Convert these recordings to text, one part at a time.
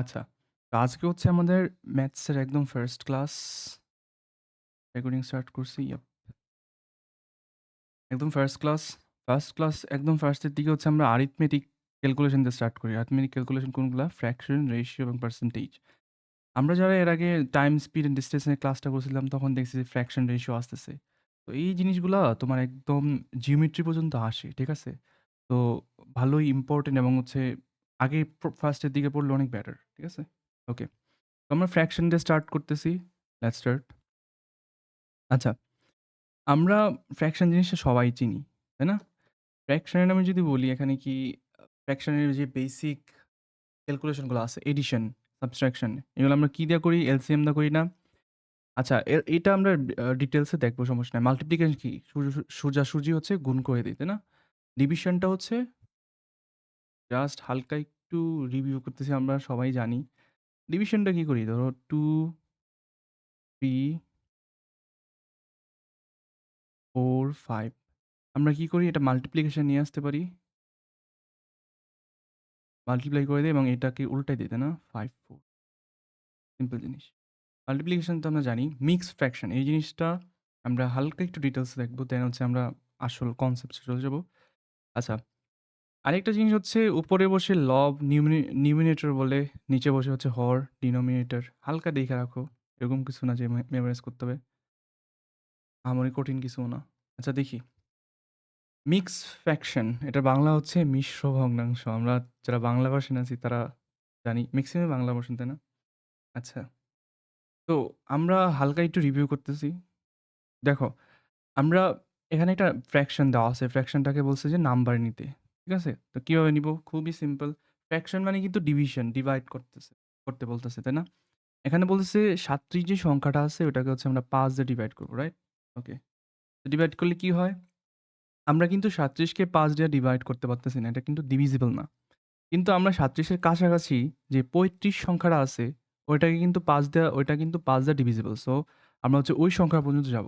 আচ্ছা। তো আজকে হচ্ছে আমাদের ম্যাথসের একদম ফার্স্ট ক্লাস। রেকর্ডিং স্টার্ট করছি। ইয়াপ। একদম ফার্স্ট ক্লাস একদম ফার্স্টের দিকে হচ্ছে আমরা আরিথমেটিক ক্যালকুলেশন দিয়ে স্টার্ট করি। আরিথমেটিক ক্যালকুলেশন কোনগুলা? ফ্র্যাকশন, রেশিও এবং পার্সেন্টেজ। আমরা যারা এর আগে টাইম, স্পিড অ্যান্ড ডিসট্যান্স নিয়ে ক্লাসটা করছিলাম তখন দেখছি যে ফ্র্যাকশন, রেশিও আসতেছে। তো এই জিনিসগুলা তোমার একদম জিওমেট্রি পর্যন্ত আসে। ঠিক আছে? তো ভালোই ইম্পোর্টেন্ট এবং হচ্ছে আগে ফার্স্টের দিকে পড়লে অনেক বেটার। ঠিক আছে? ওকে। তো আমরা ফ্র্যাকশন দিয়ে স্টার্ট করতেছি। Let's start. আচ্ছা, আমরা ফ্র্যাকশন জিনিসটা সবাই চিনি, তাই না? ফ্র্যাকশনের আমি যদি বলি এখানে কি ফ্র্যাকশনের যে বেসিক ক্যালকুলেশনগুলো আছে, এডিশন, সাবট্রাকশন এগুলো আমরা কি দিয়ে করি? এলসিএম দিয়ে করি না? আচ্ছা, এটা আমরা ডিটেইলসে দেখবো, সমস্যা নাই। মাল্টিপ্লিকেশন কি? সোজাসুজি হচ্ছে গুণ করে দিই, তাই না? ডিভিশনটা হচ্ছে জাস্ট হালকা একটু রিভিউ করতেছি, আমরা সবাই জানি। ডিভিশনটা কি করি? ধরো 2, 3, 4, 5 আমরা কি করি? এটা মাল্টিপ্লিকেশন নিয়ে আসতে পারি। মাল্টিপ্লাই করে দেই এবং এটাকে উল্টাই দিই, তাই না? 5, 4 সিম্পল জিনিস। মাল্টিপ্লিকেশন তো আমরা জানি। মিক্সড ফ্র্যাকশন এই জিনিসটা আমরা হালকা একটু ডিটেইলসে দেখবো। দেন হচ্ছে আমরা আসল কনসেপ্টে চলে যাবো। আচ্ছা, আরেকটা জিনিস হচ্ছে উপরে বসে লব নিউমিনেটর বলে, নিচে বসে হচ্ছে হর ডিনোমিনেটর। হালকা দেখে রাখো। এরকম কিছু না যে মেমোরাইজ করতে হবে। আমারই কঠিন কিছুও না। আচ্ছা দেখি। মিক্সড ফ্র্যাকশন এটার বাংলা হচ্ছে মিশ্র ভগ্নাংশ। আমরা যারা বাংলা ভার্সন আছি তারা জানি। ম্যাক্সিমাম বাংলা ভার্সন, তাই না? আচ্ছা। তো আমরা হালকা একটু রিভিউ করতেছি। দেখো, আমরা এখানে একটা ফ্র্যাকশন দেওয়া আছে। ফ্র্যাকশনটাকে বলছে যে নাম্বার নিতে। ঠিক আছে? তো কিভাবে নিব? খুবই সিম্পল। ফ্র্যাকশন মানে কিন্তু ডিভিশন, ডিভাইড করতে বলতেছে, তাই না? এখানে বলতেছে ৩৭ যে সংখ্যাটা আছে ওটাকে হচ্ছে আমরা ৫ দিয়ে ডিভাইড করব, রাইট? ওকে। তো ডিভাইড করলে কি হয়? আমরা কিন্তু ৩৭ কে ৫ দিয়ে ডিভাইড করতে পারতেছি না। এটা কিন্তু ডিভিজিবল না। কিন্তু আমরা ৩৭ এর কাছাকাছি যে ৩৫ সংখ্যাটা আছে ওইটা কিন্তু ৫ দিয়ে ডিভিজিবল। সো আমরা হচ্ছে ওই সংখ্যা পর্যন্ত যাব।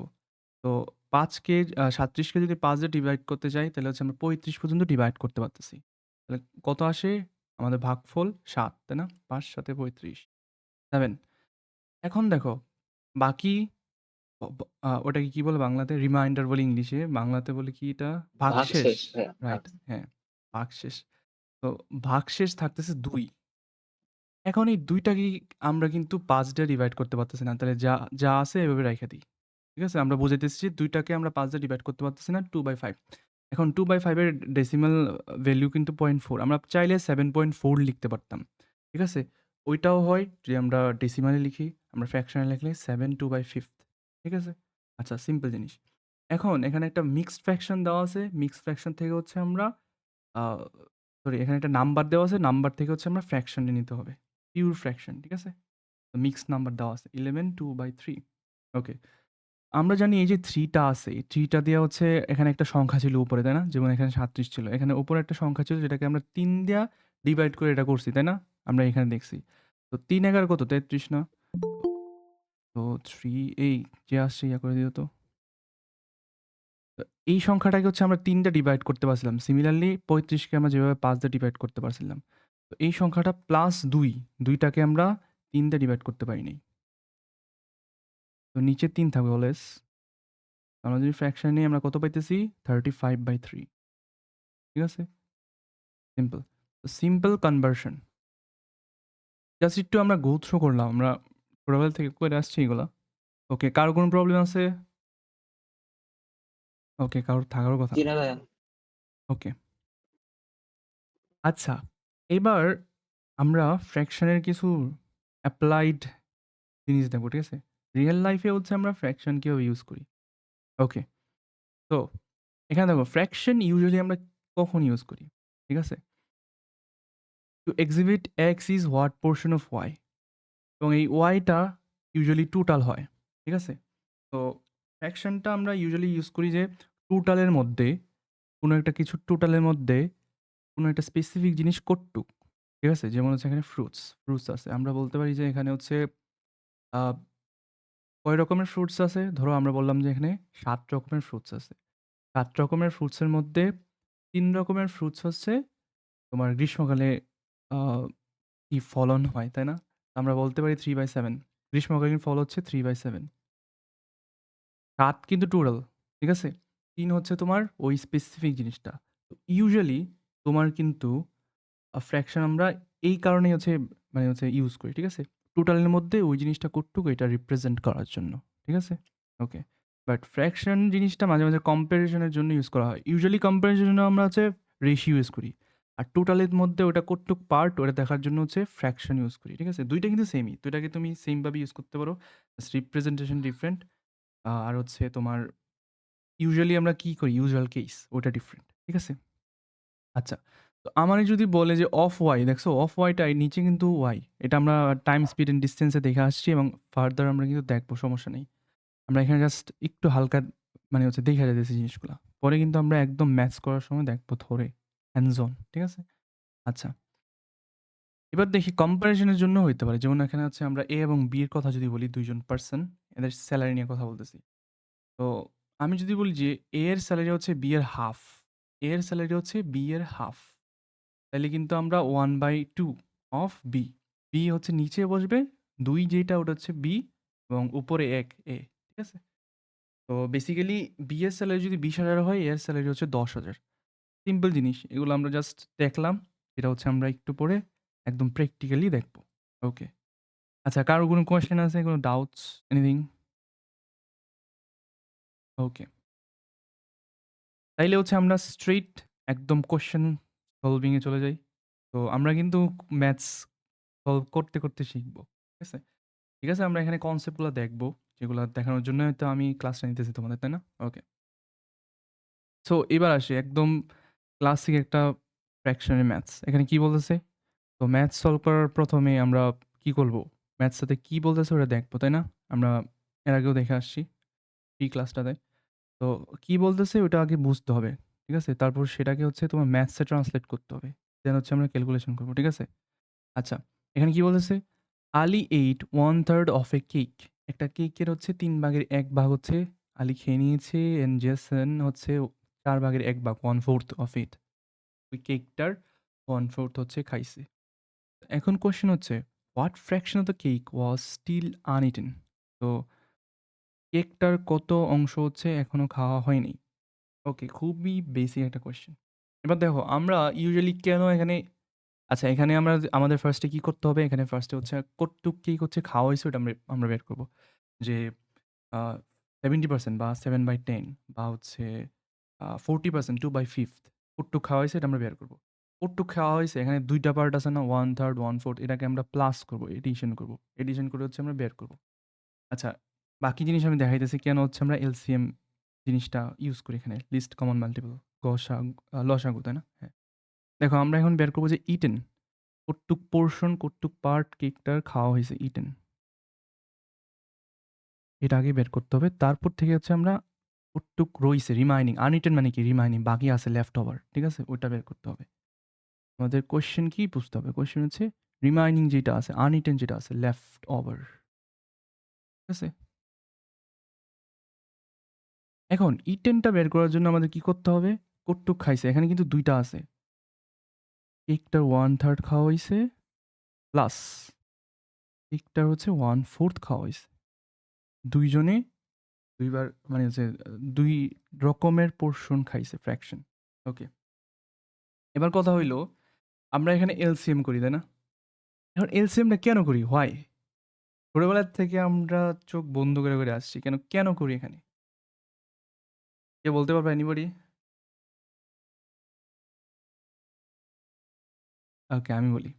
তো ৫ কে ৩৭ কে যদি ৫ দিয়ে ডিভাইড করতে যাই তাহলে হচ্ছে আমরা ৩৫ পর্যন্ত ডিভাইড করতে পারতেছি। তাহলে কত আসে? আমাদের ভাগফল ৭, তাই না? ৫ ৭ এ ৩৫, ৭। এখন দেখো বাকি ওটাকে কি বলে বাংলাতে? রিমাইন্ডার বলে ইংলিশে। বাংলাতে বলে কি এটা? ভাগশেষ। ভাগশেষ। হ্যাঁ, রাইট, হ্যাঁ, ভাগশেষ। তো ভাগশেষ থাকতেছে ২। এখন এই ২ টাকেই আমরা কিন্তু ৫ দিয়ে ডিভাইড করতে পারতেছি না। তাহলে যা আছে এভাবে রাইখা দেই। ঠিক আছে? আমরা বুঝাইতেছি যে ২ টাকে আমরা ৫ দিয়ে ডিভাইড করতে পারতেছি না 2/5। এখন 2/5 এর ডেসিমাল ভ্যালু কিন্তু 0.4। আমরা চাইলে 7.4 লিখতে পারতাম। ঠিক আছে? ওইটাও হয় যদি আমরা ডেসিমালে লিখি। আমরা ফ্র্যাকশনে লিখলে 7 2/5। ঠিক আছে? আচ্ছা, সিম্পল জিনিস। এখন এখানে একটা মিক্সড ফ্র্যাকশন দেওয়া আছে। মিক্সড ফ্র্যাকশন থেকে হচ্ছে আমরা আ সরি, এখানে একটা নাম্বার দেওয়া আছে। নাম্বার থেকে হচ্ছে আমরা ফ্র্যাকশনে নিতে হবে। পিওর ফ্র্যাকশন, ঠিক আছে? তো মিক্সড নাম্বার দেওয়া আছে 11 2/3। ওকে। আমরা জানি এই যে 3 টা আছে, এই 3 টা দিয়ে হচ্ছে এখানে একটা সংখ্যা ছিল উপরে, তাই না? যেমন এখানে ৩৭ ছিল। এখানে উপরে একটা সংখ্যা ছিল যেটাকে আমরা ৩ দিয়া ডিভাইড করে এটা করছি, তাই না? আমরা এখানে দেখছি। তো ৩ ১ কত? ৩৩ না? তো 3 এই যে আসছে ইয়া করে দিও তো। তো এই সংখ্যাটাকে হচ্ছে আমরা ৩ দিয়ে ডিভাইড করতে পারছিলাম। সিমিলারলি ৩৫ কে আমরা যেভাবে ৫ দিয়ে ডিভাইড করতে পারছিলাম। তো এই সংখ্যাটা প্লাস ২, ২ টাকে আমরা ৩ দিয়ে ডিভাইড করতে পারি নাই। তো নিচে ৩ থাকবে অলওয়েজ। আমরা যদি ফ্র্যাকশন নিই আমরা কত পাইতেছি? 35/3। ঠিক আছে? সিম্পল। তো সিম্পল কনভার্সন। জাস্ট একটু আমরা গো থ্রু করলাম। আমরা ছোটবেলা থেকে করে আসছি এগুলা। ওকে, কারো কোনো প্রবলেম আছে? ওকে, কারোর থাকারও কথা জি না। না ভাইয়া। ওকে। আচ্ছা, এবার আমরা ফ্র্যাকশনের কিছু এপ্লাইড জিনিস দেখব, ঠিক আছে? রিয়াল লাইফে হচ্ছে আমরা ফ্র্যাকশন কিভাবে ইউজ করি। ওকে। তো এখানে দেখো ফ্র্যাকশন ইউজুয়ালি আমরা কখন ইউজ করি? ঠিক আছে? To exhibit X is what portion of Y এবং এই ওয়াইটা ইউজুয়ালি টোটাল হয়। ঠিক আছে? তো ফ্র্যাকশনটা আমরা ইউজুয়ালি ইউজ করি যে টোটালের মধ্যে কোনো একটা কিছু টোটালের মধ্যে কোনো একটা স্পেসিফিক জিনিস কতটুক। ঠিক আছে? যেমন হচ্ছে এখানে ফ্রুটস আছে। আমরা বলতে পারি যে এখানে হচ্ছে আ কয় রকমের ফ্রুটস আছে? ধরো আমরা বললাম যে এখানে ৭ রকমের ফ্রুটস আছে। ৭ রকমের ফ্রুটসের মধ্যে ৩ রকমের ফ্রুটস হচ্ছে তোমার গ্রীষ্মকালে আ কি ফলন হয়, তাই না? আমরা বলতে পারি 3/7 গ্রীষ্মকালীন ফল হচ্ছে 3/7 ৭ কিন্তু টোটাল, ঠিক আছে? ৩ হচ্ছে তোমার ওই স্পেসিফিক জিনিসটা। তো ইউজুয়ালি তোমার কিন্তু ফ্র্যাকশন আমরা এই কারণেই হচ্ছে মানে হচ্ছে ইউজ করি, ঠিক আছে? টোটালের মধ্যে ওই জিনিসটা কতটুকু এটা রিপ্রেজেন্ট করার জন্য, ঠিক আছে? ওকে। বাট ফ্র্যাকশন জিনিসটা মাঝে, মাঝে কম্প্যারিজনের জন্য ইউজ করা হয়। ইউজুয়ালি কম্প্যারিজনের জন্য আমরা হচ্ছে রেশিও ইউজ করি। আর টোটালের মধ্যে ওটা কতটুক পার্ট ওটা দেখার জন্য হচ্ছে ফ্র্যাকশন ইউজ করি, ঠিক আছে? ২ টা কিন্তু সেমই। ২ টাকে তুমি সেম ভাবে ইউজ করতে পারো। Just representation different. আর হচ্ছে তোমার ইউজুয়ালি আমরা কি করি? ইউজুয়াল কেস ওটা ডিফারেন্ট, ঠিক আছে? আচ্ছা। তো আমারে যদি বলে যে অফ ওয়াই দেখছো? অফ ওয়াইটা এই নিচে কিন্তু ওয়াই। এটা আমরা টাইম, স্পিড অ্যান্ড ডিসট্যান্স এ দেখে আসছি এবং ফার্দার আমরা কিন্তু দেখবো, সমস্যা নেই। আমরা এখানে জাস্ট একটু হালকা মানে হচ্ছে দেইখা যাইতেছি জিনিসগুলা। পরে কিন্তু আমরা একদম ম্যাথস করার সময় দেখবো ধরে, হ্যান্ডস অন, ঠিক আছে? আচ্ছা। এবার দেখি কম্প্যারিজন এর জন্য হইতে পারে। যেমন এখানে হচ্ছে আমরা এ এবং বি এর কথা যদি বলি ২ জন পারসন, এদের সেলারি নিয়ে কথা বলতেছি। তো আমি যদি বলি যে এ এর সেলারি হচ্ছে বি এর হাফ, এ এর সেলারি হচ্ছে বি এর হাফ। তাইলে কিন্তু আমরা 1/2 অফ বি। বি হচ্ছে নিচে বসবে, ২ যেইটা ওটা হচ্ছে বি এবং উপরে ১ এ। ঠিক আছে? তো বেসিক্যালি বি এর সেলারি যদি ২০,০০০ হয়, এ এর সেলারি হচ্ছে ১০,০০০। সিম্পল জিনিস। এগুলো আমরা জাস্ট দেখলাম। এটা হচ্ছে আমরা একটু পরে একদম প্র্যাকটিক্যালি দেখব। ওকে। আচ্ছা, কারো কোনো কোয়েশ্চেন আছে? কোনো ডাউটস? এনিথিং? ওকে। তাইলে হচ্ছে আমরা স্ট্রেইট একদম কোয়েশ্চেন সলভিং এ চলে যাই। তো আমরা কিন্তু ম্যাথস সলভ করতে, করতে শিখব। ঠিক আছে? ঠিক আছে, আমরা এখানে কনসেপ্টগুলো দেখব। যেগুলা দেখানোর জন্য হয়তো আমি ক্লাসটা নিতেছি তোমাদের, তাই না? ওকে। সো এবার আসি একদম ক্লাসিক একটা ফ্র্যাকশনের ম্যাথস। এখানে কি বলতেছে? তো ম্যাথস সলভ করার ১ম এ আমরা কি করব? ম্যাথসটাতে কি বলতেছে ওটা দেখব, তাই না? আমরা এর আগেও দেখে আসছি প্রি ক্লাসটাতে। তো কি বলতেছে ওটা আগে বুঝতে হবে। ঠিক আছে? তারপর সেটাকে হচ্ছে তোমার ম্যাথসে ট্রান্সলেট করতে হবে। দেন হচ্ছে আমরা ক্যালকুলেশন করব। ঠিক আছে? আচ্ছা, এখানে কি বলতেছে? Ali eight 1/3 of a cake. একটা কেকের হচ্ছে ৩ ভাগের ১ ভাগ হচ্ছে আলী খেয়ে নিয়েছে অ্যান্ড জেসন হচ্ছে ৪ ভাগের ১ ভাগ 1/4 অফ ইট। ওই কেকটার 1/4 হচ্ছে খাইছে। এখন কোয়েশ্চেন হচ্ছে, what fraction of the cake was still uneaten? তো কেকটার কত অংশ হচ্ছে এখনো খাওয়া হয়নি? ওকে, খুবই বেসিক একটা কোয়েশ্চেন। এবার দেখো আমরা ইউজুয়ালি কেন এখানে আচ্ছা, এখানে আমরা আমাদের ফার্স্টে কি করতে হবে? এখানে ফার্স্টে হচ্ছে কতটুক কেক হচ্ছে খাওয়া হইছে ওটা আমরা বের করব। যে আ 70% বা 7/10 বা হচ্ছে 40% 2/5 কতটুক খাওয়া হইছে এটা আমরা বের করব। কতটুক খাওয়া হইছে এখানে ২ টা পার্ট আছে না? 1/3, 1/4 এটাকে আমরা প্লাস করব, এডিশন করব। এডিশন করে হচ্ছে আমরা বের করব। আচ্ছা, বাকি জিনিস আমি দেখাইতেছি কেন হচ্ছে আমরা এলসিএম জিনিসটা ইউজ করি এখানে। লিস্ট কমন মাল্টিপল লসাগু, তাই না? হ্যাঁ। দেখো আমরা এখন বের করব যে ইটেন। কতটুক পোরশন, কতটুক পার্ট কেকটার খাওয়া হইছে ইটেন। এটা আগে বের করতে হবে। তারপর থেকে হচ্ছে আমরা কতটুক রইছে রিমাইনিং, আনইটেন মানে কি? রিমাইনিং বাকি আছে লেফট ওভার। ঠিক আছে? ওইটা বের করতে হবে। আমাদের কোয়েশ্চেন কি বুঝতে হবে? কোয়েশ্চেন হচ্ছে রিমাইনিং যেটা আছে, আনইটেন যেটা আছে লেফট ওভার। ঠিক আছে? এখন ইটেনটা বের করার জন্য আমাদের কি করতে হবে? কতটুক খাইছে? এখানে কিন্তু ২ টা আছে। কেকটার 1/3 খাওয়া হইছে প্লাস কেকটার হচ্ছে 1/4 খাওয়া হইছে। ২ জনে ২ বার মানে হচ্ছে ২ রকমের পোরশন খাইছে ফ্র্যাকশন। ওকে। এবার কথা হইল আমরা এখানে এলসিএম করি, তাই না? এখন এলসিএমটা কেন করি? হোয়াই? ছোটবেলা থেকে আমরা চোখ বন্ধ করে, করে আসছি। কেন করি এখানে? কেউ বলতে পারবে এনিবডি? ওকে, আমি বলি।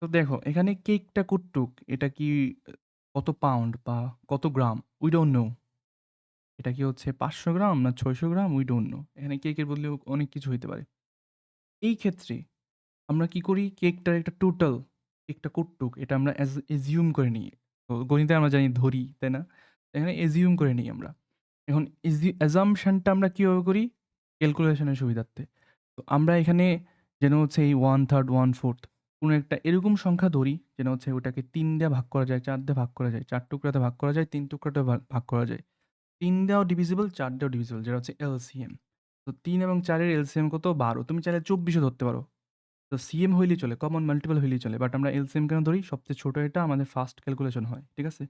তো দেখো এখানে কেকটা কতটুক? এটা কি কত পাউন্ড বা কত গ্রাম? We don't no. এটা কি হচ্ছে ৫০০ গ্রাম না ৬০০ গ্রাম? We don't know. এখানে কেকের বদলেও অনেক কিছু হইতে পারে। এই ক্ষেত্রে আমরা কি করি? কেকটার একটা টোটাল, কেকটা কতটুক? এটা আমরা এজিউম করে নিই। তো গণিতে আমরা জানি ধরি, তাই না? এখানে এজিউম করে নিই আমরা। এখন অ্যাজাম্পশনটা আমরা কিভাবে করি? ক্যালকুলেশনের সুবিধার্থে। তো আমরা এখানে যেন হচ্ছে এই 1/3, 1/4 কোনো একটা এরকম সংখ্যা ধরি যেন হচ্ছে ওটাকে ৩ দিয়ে ভাগ করা যায়, ৪ দিয়ে ভাগ করা যায়, ৪ টুকরাতে ভাগ করা যায়, ৩ টুকরাতে ভাগ করা যায়। ৩ দিয়েও ডিভিজিবল, ৪ দিয়েও ডিভিজিবল যেটা হচ্ছে এলসিএম। তো ৩ এবং ৪ এর এলসিএম কত? ১২। তুমি চাইলে ২৪ ও ধরতে পারো। তো সিএম হইলেই চলে, কমন মাল্টিপল হইলেই চলে। বাট আমরা এলসিএম কেন ধরি? সবচেয়ে ছোট এটা আমাদের ফার্স্ট ক্যালকুলেশন হয়। ঠিক আছে?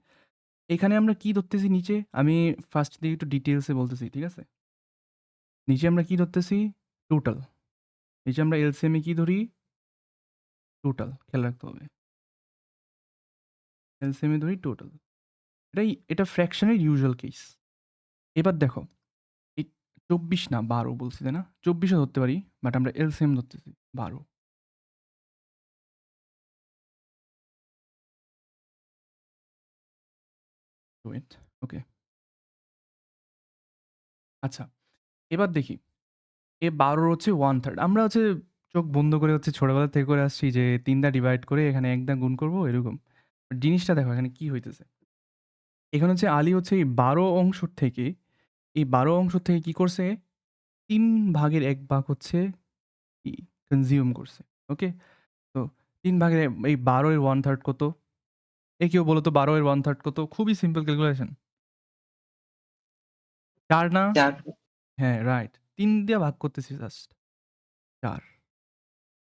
এখানে আমরা কি ধরতেছি নিচে? আমি ফার্স্ট দিকে একটু ডিটেইলসে বলতেছি। ঠিক আছে? নিচে আমরা কি ধরতেছি? টোটাল। নিচে আমরা এলসিএম এ কি ধরি? টোটাল। খেয়াল রাখতে হবে। এলসিএম এ ধরি টোটাল। এটা ফ্র্যাকশনের ইউজুয়াল কেস। এবার দেখো, এই ২৪ না ১২ বলছি, তাই না? ২৪ ও ধরতে পারি। বাট আমরা এলসিএম ধরতেছি ১২। ওয়েট, ওকে। আচ্ছা, এবার দেখি। এ ১২ র হচ্ছে 1/3। আমরা হচ্ছে চোখ বন্ধ করে হচ্ছে ছোটবেলা থেকে করে আসছি যে ৩ দা ডিভাইড করে এখানে ১ দা গুণ করব এরকম। জিনিসটা দেখো এখানে কি হইতেছে। এখানে হচ্ছে আলী হচ্ছে এই ১২ অংশ থেকে এই ১২ অংশ থেকে কি করছে? ৩ ভাগের ১ ভাগ হচ্ছে কি কনজিউম করছে। ওকে? তো ৩ ভাগের এই ১২ এর 1/3 কত? কেউ বলো তো ১২ এর 1/3 কত? খুবই সিম্পল ক্যালকুলেশন। ৪ না? ৪। হ্যাঁ, রাইট। ৩ দিয়ে ভাগ করতেছি জাস্ট। ৪।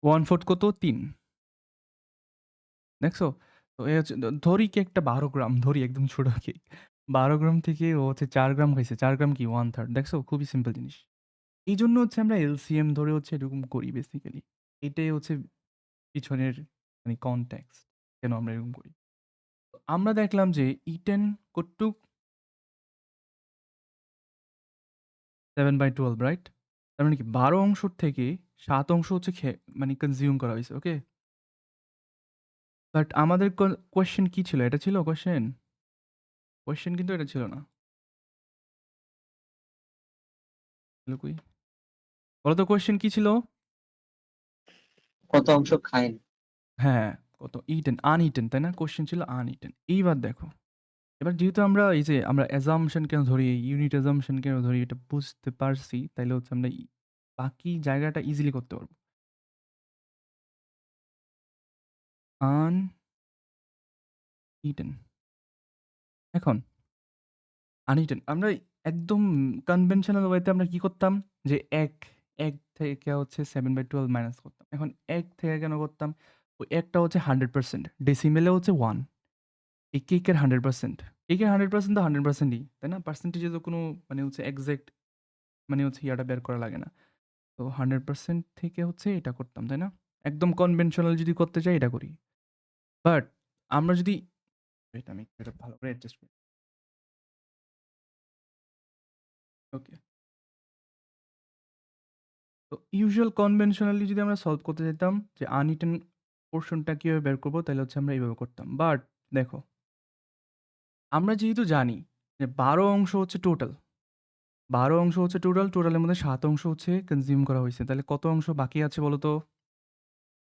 1/4 কত? ৩। দেখছো? তো এ হচ্ছে ধরি কি একটা ১২ গ্রাম ধরি একদম ছোট কেক। ১২ গ্রাম থেকে ও হচ্ছে ৪ গ্রাম খাইছে। ৪ গ্রাম কি 1/3 দেখছো? খুবই সিম্পল জিনিস। এইজন্য হচ্ছে আমরা এলসিএম ধরে হচ্ছে এরকম করি বেসিক্যালি। এটাই হচ্ছে পিছনের মানে কনটেক্সট কেন আমরা এরকম করি। তো আমরা দেখলাম যে ইটেন কতটুক 7/12 রাইট? তার মানে কি ১২ অংশ থেকে ৭ অংশ হচ্ছে মানে কনজিউম করা হইছে। ওকে? বাট আমাদের কোয়েশ্চেন কি ছিল? এটা ছিল কোয়েশ্চেন? কোয়েশ্চেন কিন্তু এটা ছিল না। ছিল কই? বলো তো কোয়েশ্চেন কি ছিল? কত অংশ খায় না? হ্যাঁ, কত ইটেন, আনইটেন তাই না? কোয়েশ্চেন ছিল আনইটেন। এইবার দেখো। এবার যেহেতু আমরা এই যে আমরা অ্যাজাম্পশন কেন ধরি, ইউনিট অ্যাজাম্পশন কেন ধরি এটা বুঝতে পারছি, তাইলে হচ্ছে আমরা বাকি জায়গাটা ইজিলি করতে পারবো। আনইটেন। এখন আনইটেন আমরা একদম কনভেনশনাল ওয়েতে আমরা কি করতাম? যে ১ থেকে হচ্ছে 7/12 মাইনাস করতাম। এখন ১ থেকে কেন করতাম? ওই ১ টা হচ্ছে 100%, ডেসিমেলে হচ্ছে 1। এই কেকের 100%। কেকের 100% তো 100% ই, তাই না? পার্সেন্টেজে তো কোনো মানে হচ্ছে এক্সাক্ট মানে হচ্ছে ইয়াটা বের করা লাগে না। তো 100% থেকে হচ্ছে এটা করতাম, তাই না? একদম কনভেনশনাল যদি করতে চাই এটা করি। বাট আমরা যদি ওয়েট আমি এটা ভালো করে অ্যাডজাস্ট করি। ওকে। তো ইউজুয়াল কনভেনশনালি যদি আমরা সলভ করতে যেতাম যে আনইটেন পোরশনটা কিভাবে বের করব তাহলে হচ্ছে আমরা এইভাবে করতাম। বাট দেখো, আমরা যেহেতু জানি যে ১২ অংশ হচ্ছে টোটাল। ১২ অংশ হচ্ছে টোটাল, টোটালের মধ্যে ৭ অংশ হচ্ছে কনজিউম করা হইছে। তাহলে কত অংশ বাকি আছে বলো তো?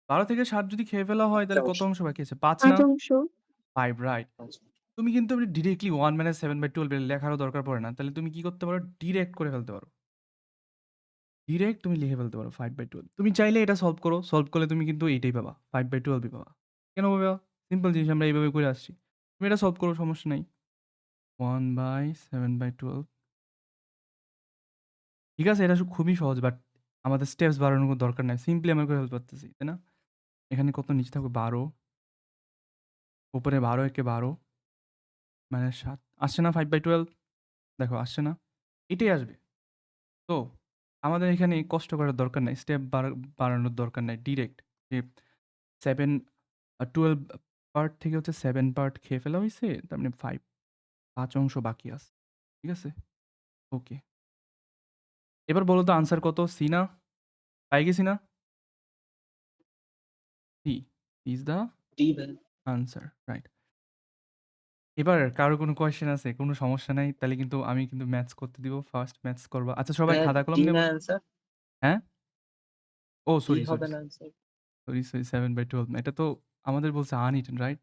১২ থেকে ৭ যদি খেয়ে ফেলা হয় ৫ তাহলে কত অংশ। অংশ বাকি আছে? ৫ না? ৫ অংশ। ৫ রাইট। ৫ তুমি কিন্তু ডিরেক্টলি 1 - 7/12 লেখারও দরকার পড়ে না। তাহলে তুমি কি করতে পারো? ডিরেক্ট করে ফেলতে পারো। ডিরেক্ট তুমি লিখে ফেলতে পারো 5/12। তুমি চাইলে এটা সলভ করো। সলভ করলে তুমি কিন্তু এইটাই পাবা। 5/12 ই পাবা। কেন পাবা? সিম্পল জিনিস আমরা এইভাবে করে আসছি। তুমি এটা সলভ করো সমস্যা নাই। 1/7/12 ঠিক আছে, এটা খুবই সহজ বাট আমাদের স্টেপস বাড়ানোর কোনো দরকার নাই। সিম্পলি আমরা করে ফেলতে পারতেছি, তাই না? এখানে কত নিচে থাকবে ১২, উপরে ১২ একে ১২ -৭ আসছে না 5/12? দেখো আসছে না? এটাই আসবে। তো আমাদের এখানে কষ্ট করার দরকার নাই। স্টেপ বাড়ানোর দরকার নাই। ডিরেক্ট যে ৭ 12 পার্ট থেকে হচ্ছে 7 পার্ট খেয়ে ফেলা হইছে। তার মানে ৫ অংশ বাকি আছে। ঠিক আছে? ওকে। এবার বলো তো আনসার কত? সি না? পাই গেছি না? সি ইস দ্য ডি ভাই। আনসার। রাইট। এবার কারো কোনো কোয়েশ্চেন আছে? কোনো সমস্যা নাই। তাহলে কিন্তু আমি কিন্তু ম্যাথস করতে দিব। ফার্স্ট ম্যাথস করবা। আচ্ছা সবাই ভাইয়া খাতা কলম ডি নিয়ে না বসো। অ্যান্সার? হ্যাঁ? ও ডি সরি, সরি, হবে না অ্যান্সার? সরি 7/12 না। এটা তো আমাদের বলছে আনইটেন রাইট?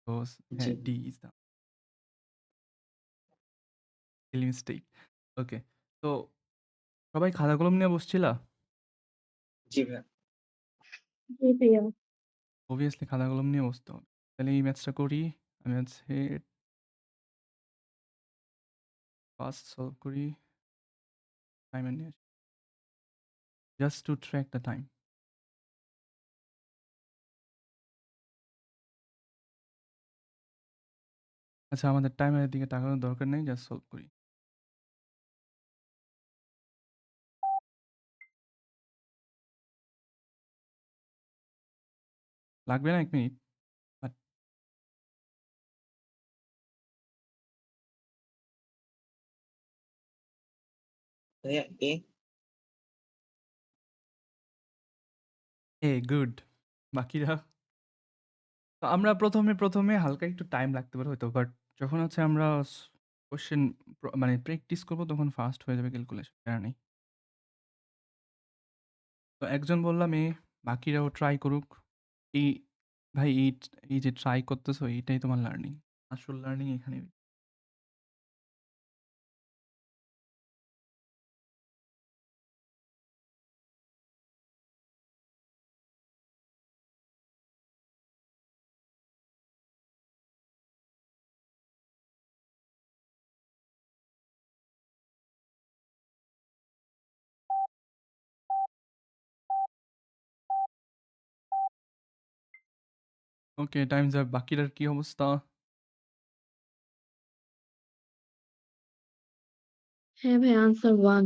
তো জি, হ্যাঁ, D is the spelling mistake. Okay. তো সবাই খাতা কলম নিয়ে বসছিলা? জি ভাইয়া। জি ভাইয়া। obviously খাতা কলম নিয়ে বসতে হবে। তাহলে এই ম্যাথসটা করি। আমি হচ্ছে ফার্স্ট সলভ করি। টাইমার নিয়ে আসি। Just two track the time. আচ্ছা আমাদের টাইমারের দিকে তাকানোর দরকার নেই, জাস্ট সলভ করি। লাগবে না ১ মিনিট। বাট ভাইয়া এ গুড। বাকিরা তো আমরা ১ম এ হালকা একটু টাইম লাগতে পারে হয়তো। বাট যখন হচ্ছে আমরা কোয়েশ্চেন মানে প্র্যাকটিস করব তখন ফাস্ট হয়ে যাবে ক্যালকুলেশন। প্যারা নেই। তো একজন বললাম এ, বাকিরাও ট্রাই করুক। এই ভাই এই যে ট্রাই করতেছো এইটাই তোমার লার্নিং। আসল লার্নিং এখানেই। ওকে, টাইমস আপ। বাকিরার কি অবস্থা? হ্যাঁ ভাই, আনসার 1।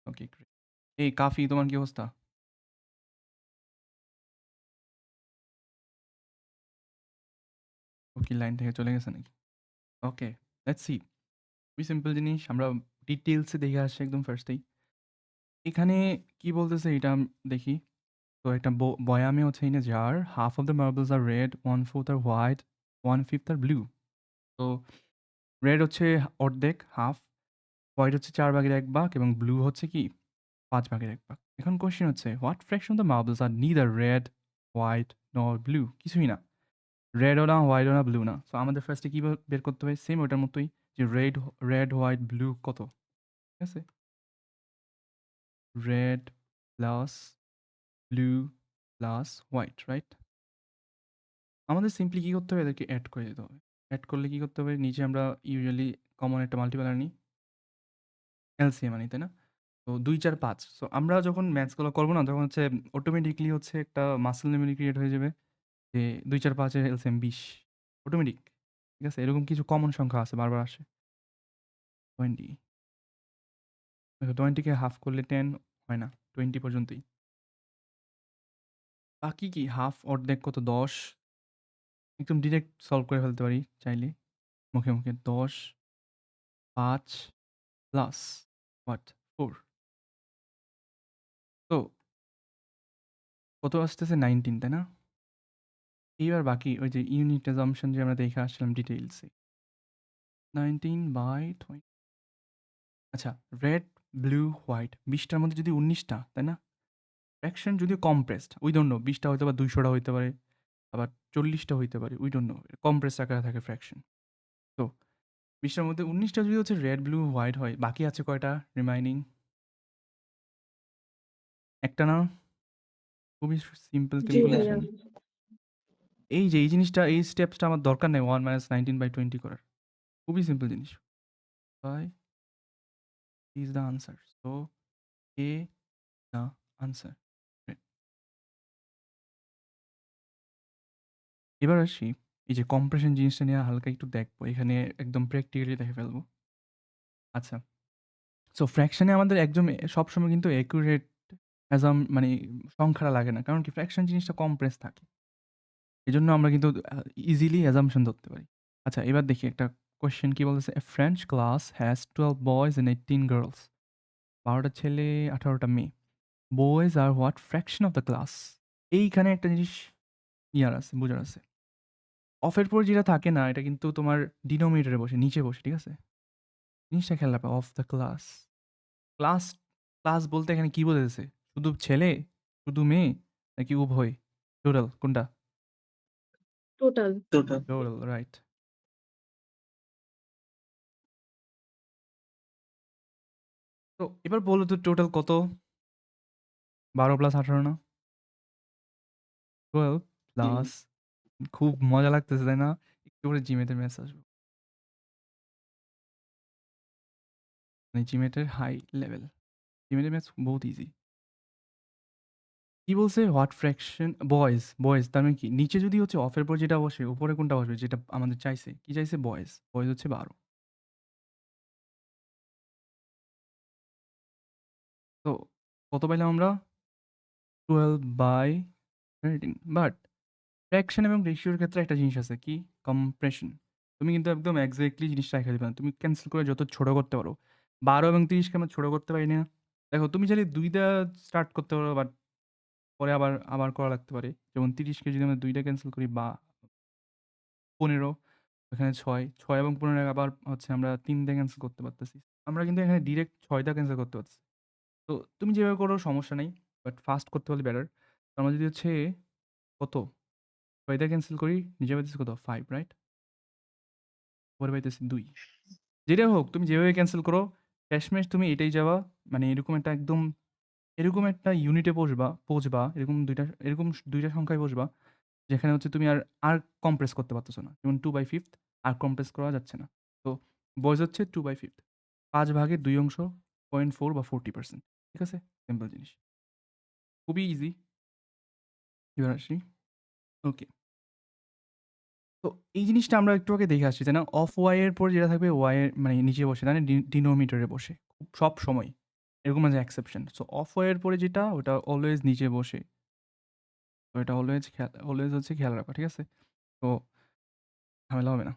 ওকে, গ্রেট। এই কাফি, তোমার কি অবস্থা? ও কি লাইন থেকে চলে গেছে নাকি? ওকে, লেটস সি। খুবই সিম্পল জিনিস। আমরা ডিটেইলসে দেখে আসছি একদম ফার্স্টেই। এখানে কি বলতেছে এটা দেখি। তো একটা বয়ামে হচ্ছে in a jar, half of the marbles are red, 1/4 are white, 1/5 are blue. তো রেড হচ্ছে অর্ধেক, হাফ, হোয়াইট হচ্ছে 4 ভাগের 1 ভাগ এবং ব্লু হচ্ছে কি 5 ভাগের 1 ভাগ। এখন কোয়েশ্চেন হচ্ছে what fraction of the marbles are neither red, white nor blue? কিছুই না। রেডও না, হোয়াইটও না, ব্লু না। সো আমাদের ফার্স্টে কি বের করতে হবে? সেম ওটার মতোই, যে রেড, হোয়াইট, ব্লু কত? ঠিক আছে? Red plus blue plus white, right? আমাদের সিম্পলি কি করতে হবে? এদেরকে এড করে দিতে হবে। এড করলে কি করতে হবে? নিচে আমরা ইউজুয়ালি কমন একটা মাল্টিপ্লায়ার নিই, এলসিএম আনি, তাই না? তো ২, ৪, ৫। সো আমরা যখন ম্যাথসগুলো করবো না তখন হচ্ছে অটোমেটিকলি হচ্ছে একটা মাসল মেমরি ক্রিয়েট হয়ে যাবে যে ২, ৪, ৫ এর এলসিএম ২০ অটোমেটিক। ঠিক আছে? এরকম কিছু কমন সংখ্যা আছে, বারবার আসে। 20, দেখো 20 কে হাফ করলে 10 হয় না, 20 পর্যন্তই। বাকি কি হাফ, অর্ধেক কত? ১০। একদম ডিরেক্ট সলভ করে ফেলতে পারি চাইলে মুখে মুখে। ১০, ৫ প্লাস হোয়াট? 4। তো কত আসতেছে? 19, তাই না? এইবার বাকি ওই যে ইউনিট অ্যাজাম্পশন যে আমরা দেখে আসছিলাম ডিটেইলসে, 19/20। আচ্ছা, রেড, ব্লু, হোয়াইট ২০ টার মধ্যে যদি ১৯ টা, তাই না? ফ্র্যাকশন যদিও কমপ্রেসড, উই ডোন্ট নো ২০ টা হয়তো বা ২০০ টা হইতে পারে, আবার ৪০ টা হইতে পারে, উই ডোন্ট নো। কমপ্রেসড আকারে থাকে ফ্র্যাকশন। তো ২০ টার মধ্যে ১৯ টা যদি হচ্ছে রেড, ব্লু, হোয়াইট হয়, বাকি আছে কয়টা রিমাইনিং? একটা না? খুবই সিম্পল জি ভাইয়া। ক্যালকুলেশন। এই যে এই জিনিসটা, এই স্টেপসটা আমার দরকার নেই 1 - 19/20 করার। খুবই সিম্পল জিনিস। By is the answer. So A the answer. এবার আসি, এই যে কম্প্রেশন জিনিসটা নিয়ে হালকা একটু দেখবো। এখানে একদম প্র্যাকটিক্যালি দেখে ফেলবো। আচ্ছা। সো ফ্র্যাকশনে আমাদের একদম সবসময় কিন্তু অ্যাকুরেট মানে সংখ্যাটা লাগে না। কারণ কি ফ্র্যাকশন জিনিসটা কমপ্রেস থাকে। এজন্য আমরা কিন্তু ইজিলি অ্যাজাম্পশন ধরতে পারি। আচ্ছা, এবার দেখি একটা কোয়েশ্চেন কি বলতেছে? A French class has 12 boys and 18 girls. ১২ টা ছেলে, ১৮ টা মেয়ে। Boys are what fraction of the class? এইখানে একটা জিনিস ইয়ার আছে, বোঝার আছে। অফের পর যেটা থাকে না, এটা কিন্তু তোমার ডিনোমিনেটরে বসে, নিচে বসে, ঠিক আছে? জিনিসটা খেয়াল রাখবে, of the class. Class, class বলতে এখানে কি বোঝাচ্ছে? শুধু ছেলে? শুধু মেয়ে? নাকি উভয়? টোটাল কোনটা? টোটাল। Total total, right. তো এবার বলো তো টোটাল কত? ১২ + ১৮ না? 12 প্লাস, খুব মজা লাগতেছে, তাই না? একটু পরে জিমেটের ম্যাথস আসবে। মানে জিমেটের হাই লেভেল। জিমেটের ম্যাথস বহুত ইজি। কি বলছে? হোয়াট ফ্র্যাকশন বয়েজ তার মানে কি? নিচে যদি হচ্ছে অফের পর যেটা বসে, উপরে কোনটা বসবে? যেটা আমাদের চাইছে। কি চাইছে? বয়েজ। বয়েজ হচ্ছে 12। তো কত পাইলাম আমরা? 12/13 বাট ফ্র্যাকশন এবং রেশিওর ক্ষেত্রে একটা জিনিস আছে। কি? কম্প্রেশন। তুমি কিন্তু একদম এক্সাক্টলি জিনিসটা রেখে দিবে না। তুমি ক্যানসেল করে যত ছোট করতে পারো। 12 এবং 30 কে আমরা ছোট করতে পারি না? দেখো তুমি চাইলে ২ টা স্টার্ট করতে পারো বাট পরে আবার করা লাগতে পারে। যেমন ৩০ কে যদি আমরা ২ টা ক্যানসেল করি বা ১৫ এখানে ৬, ৬ এবং ১৫ আবার হচ্ছে আমরা ৩ দিয়ে ক্যানসেল করতে পারতেছি। আমরা কিন্তু এখানে ডিরেক্ট ৬ টা ক্যানসেল করতে পারতেছি। তো তুমি যেভাবে করো সমস্যা নাই। বাট ফাস্ট করতে পারলে বেটার। তো আমরা যদি হচ্ছে কত? ৬ দিয়ে ক্যানসেল করি, নিচে পাইতেছি কত? 5 রাইট? উপরে পাইতেছি ২। যেটাই হোক তুমি যেভাবে ক্যানসেল করো, শেষমেশ তুমি এটাই যাবা মানে এরকম একটা ইউনিটে পৌঁছবা এরকম ২ টা সংখ্যায় বসবা যেখানে হচ্ছে তুমি আর কম্প্রেস করতে পারতেছো না। যেমন 2/5 আর কম্প্রেস করা যাচ্ছে না। তো বয়েস হচ্ছে 2/5 ৫ ভাগের ২ অংশ 0.4 বা 40%। ঠিক আছে? সিম্পল জিনিস। খুবই ইজি। এবার আসি। ওকে। তো এই জিনিসটা আমরা একটু আগে দেখে আসছি, তাই না? অফ ওয়াই এর পরে যেটা থাকবে ওয়াই এর মানে নিচে বসে, তাই না? ডিনোমিনেটরে বসে। সব সময়। এরকম আছে এক্সেপশন। সো অফ ওয়াই এর পরে যেটা ওটা অলওয়েজ নিচে বসে। তো এটা অলওয়েজ হচ্ছে খেয়াল রাখা। ঠিক আছে? তো ঝামেলা হবে না।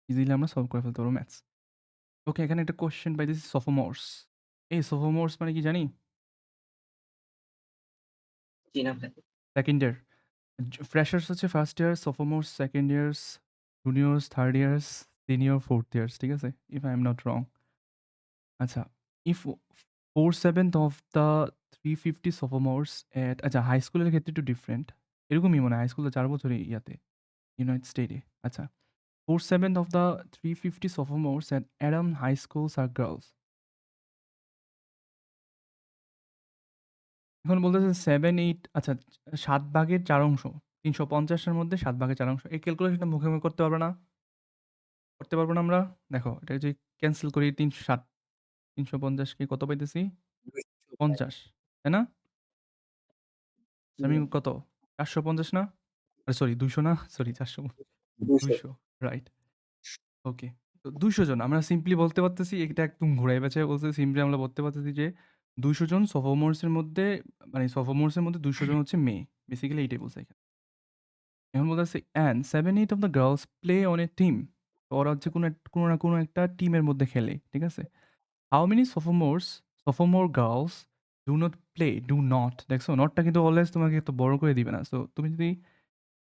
ইজিলি আমরা সলভ করে ফেলতে পারবো ম্যাথস। ওকে, এখানে একটা কোয়েশ্চেন পাইতেছি সোফোমোরস। এই সোফোমোরস মানে কি জানি? জি না ভাই। Second year. ফ্রেশার্স হচ্ছে first year, sophomores second years, juniors third years, senior fourth years. ঠিক আছে? If I am not wrong. আচ্ছা, if 4/7 of the 350 sophomores at আচ্ছা হাই স্কুলের ক্ষেত্রে একটু ডিফারেন্ট। এরকমই মনে হয়, হাই স্কুল তো ৪ বছরই ইয়াতে ইউনাইটেড স্টেটে। আচ্ছা, 4/7 of the 350 sophomores at Adam high schools are girls. এখন বলতেছে 7, 8 আচ্ছা ৭ ভাগের ৪ অংশ। ৩৫০ এর মধ্যে ৭ ভাগের ৪ অংশ। এই ক্যালকুলেশনটা মুখে, মুখে করতে পারবে না? করতে পারবো না আমরা? দেখো এটা যদি ক্যানসেল করি ৩৫০ কে কত পাইতেছি? ৫০, তাই না? জি আমি না। কত? ৪৫০ না? আরে সরি ২০০ না? Sorry ৪০০ 200 ২০০ right. ওকে। তো ২০০ জন আমরা সিম্পলি বলতে পারতেছি এটা একদম ঘুরাই পেঁচায় বলতে সিম্পলি আমরা বলতে পারতেছি যে ২০০ জন সোফোমোরস এর মধ্যে মানে সোফোমোরস এর মধ্যে ২০০ জন হচ্ছে মেয়ে। বেসিক্যালি এইটাই বলছে এখানে। এখন বলতেছে and 7-8 of the girls play on a team. তো ওরা হচ্ছে কোনো না কোনো একটা টিমের মধ্যে খেলে। ঠিক আছে? How many sophomore girls do not দেখছো? নটটা কিন্তু অলওয়েজ তোমাকে এত বড় করে দিবে না। সো তুমি যদি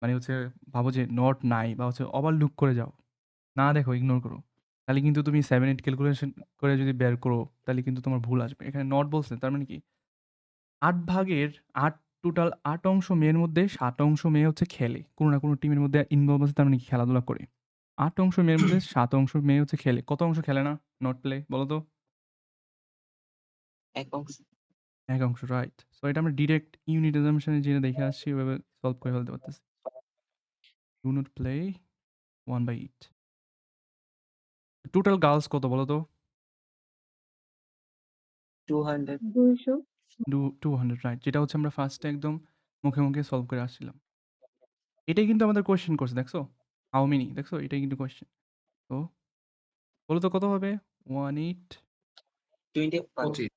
মানে হচ্ছে ভাবো যে নট নাই বা হচ্ছে ওভারলুক করে যাও, না দেখো ইগনোর করো। তাহলে কিন্তু তুমি 7-8 ক্যালকুলেশন করে যদি বের করো তাহলে কিন্তু তোমার ভুল আসবে। এখানে নট বলছে তার মানে কি? ৮ ভাগের ৮ টোটাল ৮ অংশ মেয়ের মধ্যে ৭ অংশ মেয়ে হচ্ছে খেলে। কোনো না কোনো টিমের মধ্যে ইনভলভ আছে তার মানে কি খেলাধুলা করে। ৮ অংশ মেয়ের মধ্যে ৭ অংশ মেয়ে হচ্ছে খেলে। কত অংশ খেলে না? নট প্লে বলো তো? ১ অংশ। ১ অংশ রাইট। সো এটা আমরা ডিরেক্ট ইউনিট অ্যাসাম্পশন এ যেটা দেখে আসছি ওইভাবে সলভ করে ফেলতে পারতেছি। Do not play 1/8 total girls কত বলো তো? 200 200 200 রাইট। যেটা হচ্ছে আমরা ফার্স্টে একদম মুখে, মুখে সলভ করে আসছিলাম। এটাই কিন্তু আমাদের কোয়েশ্চেন করছে দেখছো? হাউ মেনি দেখছো? এটাই কিন্তু কোয়েশ্চেন। তো বলো তো কত হবে? 18 25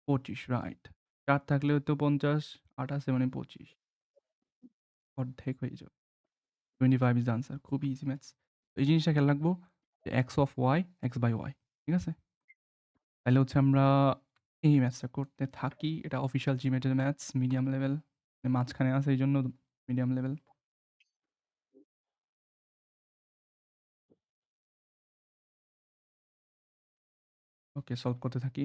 25 রাইট। ৪ থাকলেও তো ৫০, ৮ আছে মানে ২৫। অর্ধেক হয়ে যাবে। 25 ইস দ্য আনসার। খুবই ইজি ম্যাথস। এই জিনিসটা খেয়াল রাখবো যে X of Y, X by Y. ঠিক আছে? তাহলে হচ্ছে আমরা এই ম্যাথসটা করতে থাকি। এটা অফিসিয়াল জিমেটের ম্যাথস মিডিয়াম লেভেল। মাঝখানে আছে এইজন্য মিডিয়াম লেভেল। ওকে, সলভ করতে থাকি।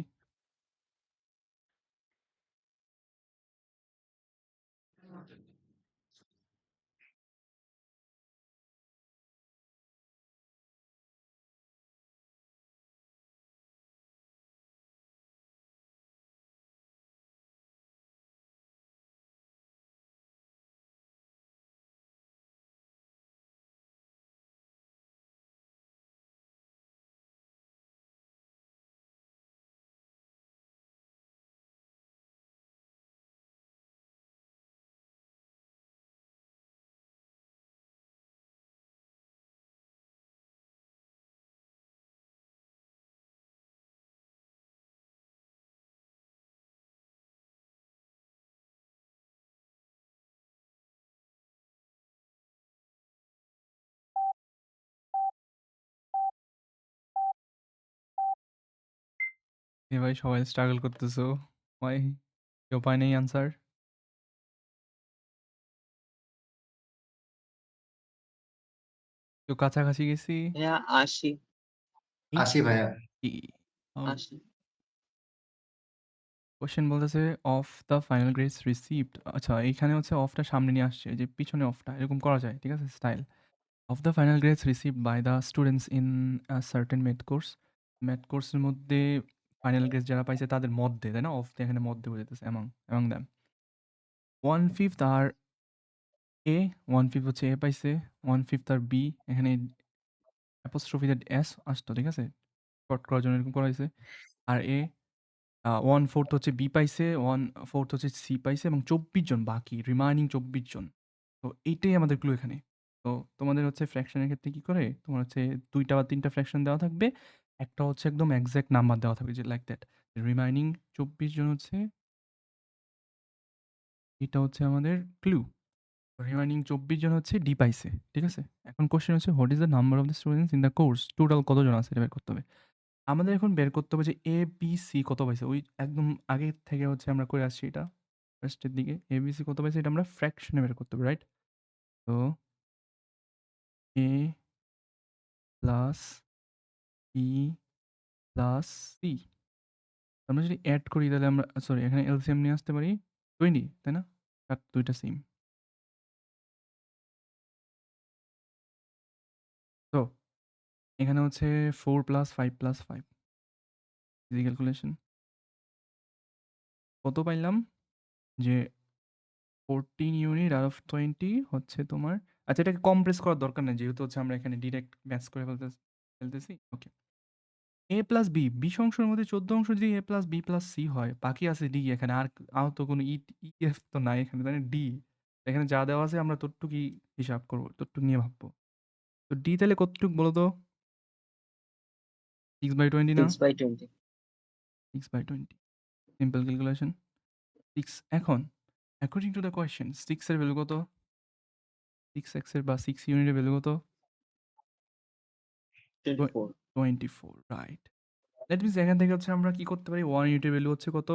এ ভাই সবাই স্ট্রাগল করতেছো। ভাই কেউ পায় নাই আনসার? কেউ কাছাকাছি গেছি? ভাইয়া ৮০, ৮০ ভাইয়া। 80 আও ৮০ কোয়েশ্চেন বলতেছে of the final grades received. আচ্ছা এইখানে হচ্ছে অফটা সামনে নিয়ে আসছে যে পিছনে অফটা এরকম করা যায়, ঠিক আছে? Style of the final grades received by the students in a certain math course. Math কোর্সের মধ্যে ফাইনাল গ্রেড যারা পাইছে তাদের মধ্যে, তাই না? অফ দিয়ে এখানে মধ্যে বোঝাইতেছে অ্যামাং দ্যাম। 1/5 আর এ, 1/5 হচ্ছে এ পাইছে, 1/5 আর বি, এখানে অ্যাপোস্ট্রোফি দ্যাট এস আসতো, ঠিক আছে? শর্ট করার জন্য এরকম করা হয়েছে। আর এ 1/4 হচ্ছে বি পাইছে, 1/4 হচ্ছে সি পাইছে এবং 24 জন বাকি রিমাইনিং 24 জন। তো এইটাই আমাদের ক্লু এখানে। তো তোমাদের হচ্ছে ফ্র্যাকশনের ক্ষেত্রে কি করে? তোমার হচ্ছে ২ টা বা ৩ টা ফ্র্যাকশন দেওয়া থাকবে। একটা হচ্ছে একদম এক্সাক্ট নাম্বার দেওয়া থাকবে যে লাইক দ্যাট। রিমাইনিং 24 জন হচ্ছে এটা হচ্ছে আমাদের ক্লু। রিমাইনিং 24 জন হচ্ছে ডি পাইছে। ঠিক আছে? এখন কোয়েশ্চেন হচ্ছে what is the number of the students in the course? Total কতজন আছে এটা বের করতে হবে। আমাদের এখন বের করতে হবে যে এ, বি, সি কত পাইছে। ওই একদম আগে থেকে হচ্ছে আমরা করে আসছি এটা। ফার্স্টের দিকে এ, বি, সি কত পাইছে এটা আমরা ফ্র্যাকশনে বের করতে হবে, রাইট? তো এ প্লাস বি প্লাস সি। আমরা যদি এড করি তাহলে আমরা সরি এখানে এলসিএম নিয়ে আসতে পারি 20, তাই না? আর ২ টা সেম। তো এখানে হচ্ছে 4 + 5 + 5 ইজি ক্যালকুলেশন। কত পাইলাম? যে 14 ইউনিট আউট অফ 20 হচ্ছে তোমার আচ্ছা এটাকে কমপ্রেস করার দরকার নেই যেহেতু হচ্ছে আমরা এখানে ডিরেক্ট ম্যাথস করে ফেলতেছি। ওকে। এ প্লাস বি ২০ অংশের মধ্যে ১৪ অংশ যদি এ প্লাস বি প্লাস সি হয় বাকি আছে ডি এখানে আর তো কোনো এফ তো নাই এখানে তাই ডি এখানে যা দেওয়া আছে আমরা ততটুকুই হিসাব করবো ততটুকু নিয়ে ভাববো। তো ডি তাহলে কতটুকু বলো তো? 6/20 না? 6/20 6/20 সিম্পল ক্যালকুলেশন 6। এখন অ্যাকর্ডিং টু দ্য কোয়েশ্চেন 6 এর ভ্যালু কত? 6x এর বা 6 ইউনিটের ভ্যালু কত? 24 24, রাইট। দ্যাট মিনস এখান থেকে হচ্ছে আমরা কি করতে পারি 1 ইউনিটের ভ্যালু হচ্ছে কত?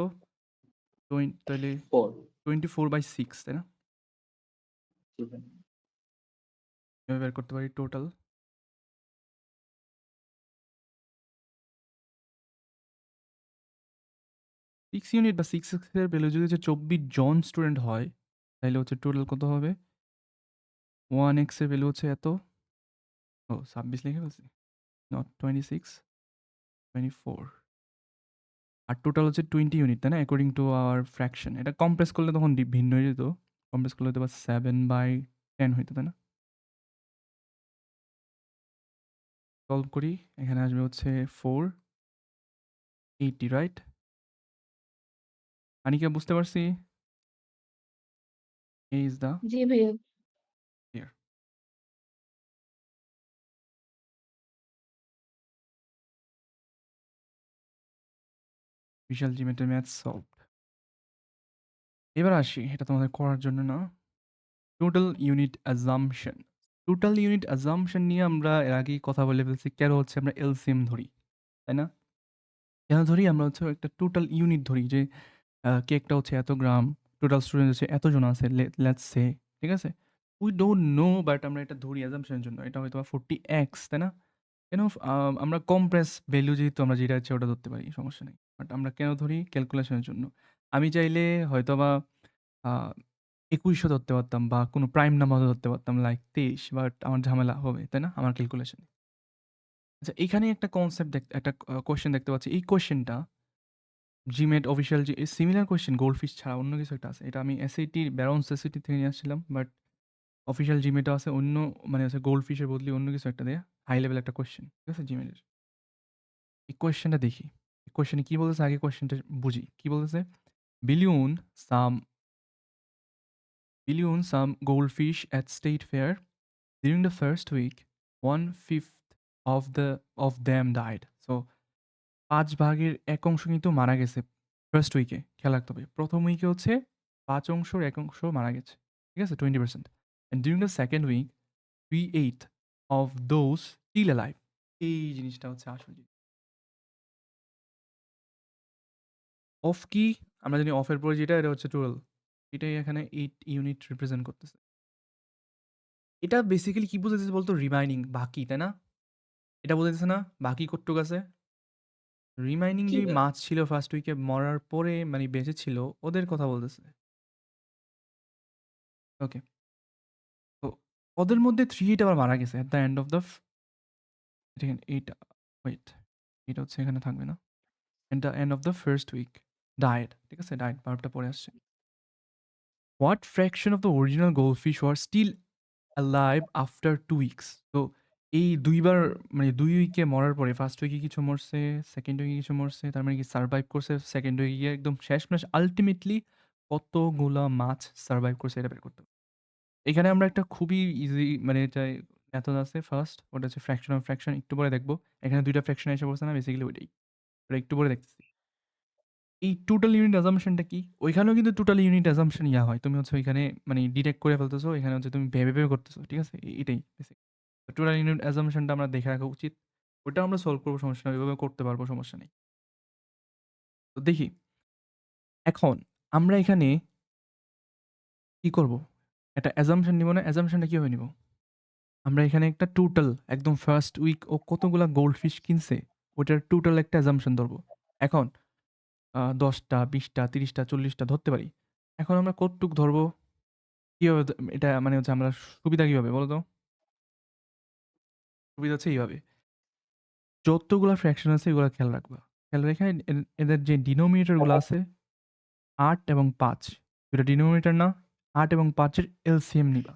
তাহলে 4 24/6, তাই না? even এভাবে বের করতে পারি টোটাল। 6 ইউনিট বা 6x এর ভ্যালু যদি হচ্ছে 24 জন স্টুডেন্ট হয় তাহলে হচ্ছে টোটাল কত হবে? 1x এর ভ্যালু হচ্ছে এত। ও 26 লিখে ফেলছি। নট 26, 24 আর টোটাল হচ্ছে 20 ইউনিট, তাই না? According to our fraction. এটা কমপ্রেস করলে তখন ভিন্ন হয়ে যেত। কমপ্রেস করলে হয়তো বা 7/10 হইতো, তাই না? সলভ করি। এখানে আসবে হচ্ছে 480, রাইট? আনিকা বুঝতে পারছি? A is the জি ভাইয়া। here. বিশাল জিমেটের ম্যাথ সলভড। এবার আসি এটা তোমাদের করার জন্য না। Total unit assumption. Total unit assumption নিয়ে আমরা এর আগেই কথা বলে ফেলছি। কেন হচ্ছে আমরা এলসিএম ধরি, তাই না? কেন ধরি? আমরা হচ্ছে একটা টোটাল ইউনিট ধরি যে কেকটা হচ্ছে এত গ্রাম, টোটাল স্টুডেন্ট হচ্ছে এতজন আছে লেটস সে, ঠিক আছে? উই ডোন্ট নো বাট আমরা এটা ধরি অ্যাজাম্পশনের জন্য। এটা হয়তো বা 40x, তাই না? কেন আমরা কমপ্রেস ভ্যালু যেহেতু আমরা যেটা আছে ওটা ধরতে পারি, সমস্যা নেই। বাট আমরা কেন ধরি? ক্যালকুলেশনের জন্য। আমি চাইলে হয়তোবা আ ২১০০ ধরতে পারতাম বা কোনো প্রাইম নাম্বারও ধরতে পারতাম লাইক ২৩ বাট আমার ঝামেলা হবে, তাই না? আমার ক্যালকুলেশনে। আচ্ছা এখানে একটা কনসেপ্ট একটা কোয়েশ্চেন দেখতে পাচ্ছি। এই কোয়েশ্চেনটা জিমেট অফিসিয়াল যে সিমিলার কোয়েশ্চেন গোল্ডফিশ ছাড়া অন্য কিছু একটা আছে। এটা আমি এসএটি ব্যারন্স এসএটি থেকে নিয়ে আসছিলাম। বাট অফিসিয়াল জিমেটও আছে অন্য মানে হচ্ছে গোল্ডফিশের বদলে অন্য কিছু একটা দেয়া। হাই লেভেল একটা কোয়েশ্চেন। ঠিক আছে? জিমেটের। এই কোয়েশ্চেনটা দেখি। এই কোয়েশ্চেনে কি বলতেছে আগে কোয়েশ্চেনটা বুঝি। কি বলতেছে? Billion some goldfish at state fair. During the first week, 1/5 of them died. So ৫ ভাগের ১ অংশ কিন্তু মারা গেছে ফার্স্ট উইকে। খেয়াল রাখতে হবে। প্রথম উইকে হচ্ছে ৫ অংশের ১ অংশ মারা গেছে। ঠিক আছে? 20% and during the second week, 3/8 of those still alive. এই জিনিসটা হচ্ছে আসল জিনিস। অফ কি? আমরা জানি অফের পরে যেটা এটা হচ্ছে 12 এটাই এখানে 8 ইউনিট রিপ্রেজেন্ট করতেছে। এটা বেসিক্যালি কি বোঝাইতেছে বলতো? রিমাইনিং বাকি, তাই না? এটা বোঝাইতেছে না? বাকি কতটুক আছে? রিমাইনিং জি যে ভাইয়া। মাছ ছিল ফার্স্ট উইকে মরার পরে মানে বেঁচে ছিল ওদের কথা বলতেছে। ওকে। তো ওদের মধ্যে 3 আবার মারা গেছে at the end of the দেখেন এইটা ওয়েট এটা হচ্ছে এখানে থাকবে না? At the end of the first week died, ঠিক আছে? ডায়েট ভার্বটা পরে আসছে। What fraction of the original goldfish were still alive after 2 weeks? তো এই ২ বার মানে ২ উইকে মরার পরে ফার্স্ট উইকে কিছু মরছে, সেকেন্ড উইকে কিছু মরছে। তার মানে কি সারভাইভ করছে সেকেন্ড উইকে গিয়ে একদম শেষমেশ আল্টিমেটলি কতগুলা মাছ সারভাইভ করছে এটা বের করতে হবে। এখানে আমরা একটা খুবই ইজি মানে এটা মেথড আছে ফার্স্ট ওটা হচ্ছে ফ্র্যাকশন অফ ফ্র্যাকশন একটু পরে দেখবো। এখানে ২ টা ফ্র্যাকশন এসে পড়ছে না বেসিক্যালি ওইটাই। ওটা একটু পরে দেখতেছি। এই টোটাল ইউনিট অ্যাজাম্পশনটা কি? ওইখানেও কিন্তু টোটাল ইউনিট অ্যাজাম্পশন ইয়া হয়। তুমি হচ্ছে ওইখানে মানে ডিটেক্ট করে ফেলতেছো। এখানে হচ্ছে তুমি ভেবে করতেছো। ঠিক আছে? এটাই বেসিক। টোটাল ইউনিট অ্যাজাম্পশনটা আমরা দেখে রাখা উচিত। ওটা আমরা সলভ করবো সমস্যা নেই। ওইভাবে করতে পারবো সমস্যা নেই। তো দেখি এখন আমরা এখানে কি করব? একটা অ্যাজাম্পশন নিব না? অ্যাজাম্পশনটা কিভাবে নিব? আমরা এখানে একটা টোটাল একদম ফার্স্ট উইক ও কতগুলা গোল্ড ফিশ কিনছে ওটার টোটাল একটা অ্যাজাম্পশন ধরবো। এখন ১০ টা, ২০ টা, ৩০ টা, ৪০ টা ধরতে পারি। এখন আমরা কতটুক ধরবো? কিভাবে এটা মানে হচ্ছে আমরা সুবিধা কিভাবে বলো তো? সুবিধা হচ্ছে এইভাবে। যতগুলা ফ্র্যাকশন আছে এগুলা খেয়াল রাখবা। খেয়াল রেখে এদের যে ডিনোমিনেটর গুলো আছে ৮ এবং ৫ এটা ডিনোমিনেটর না? ৮ এবং ৫ এর এলসিএম নিবা।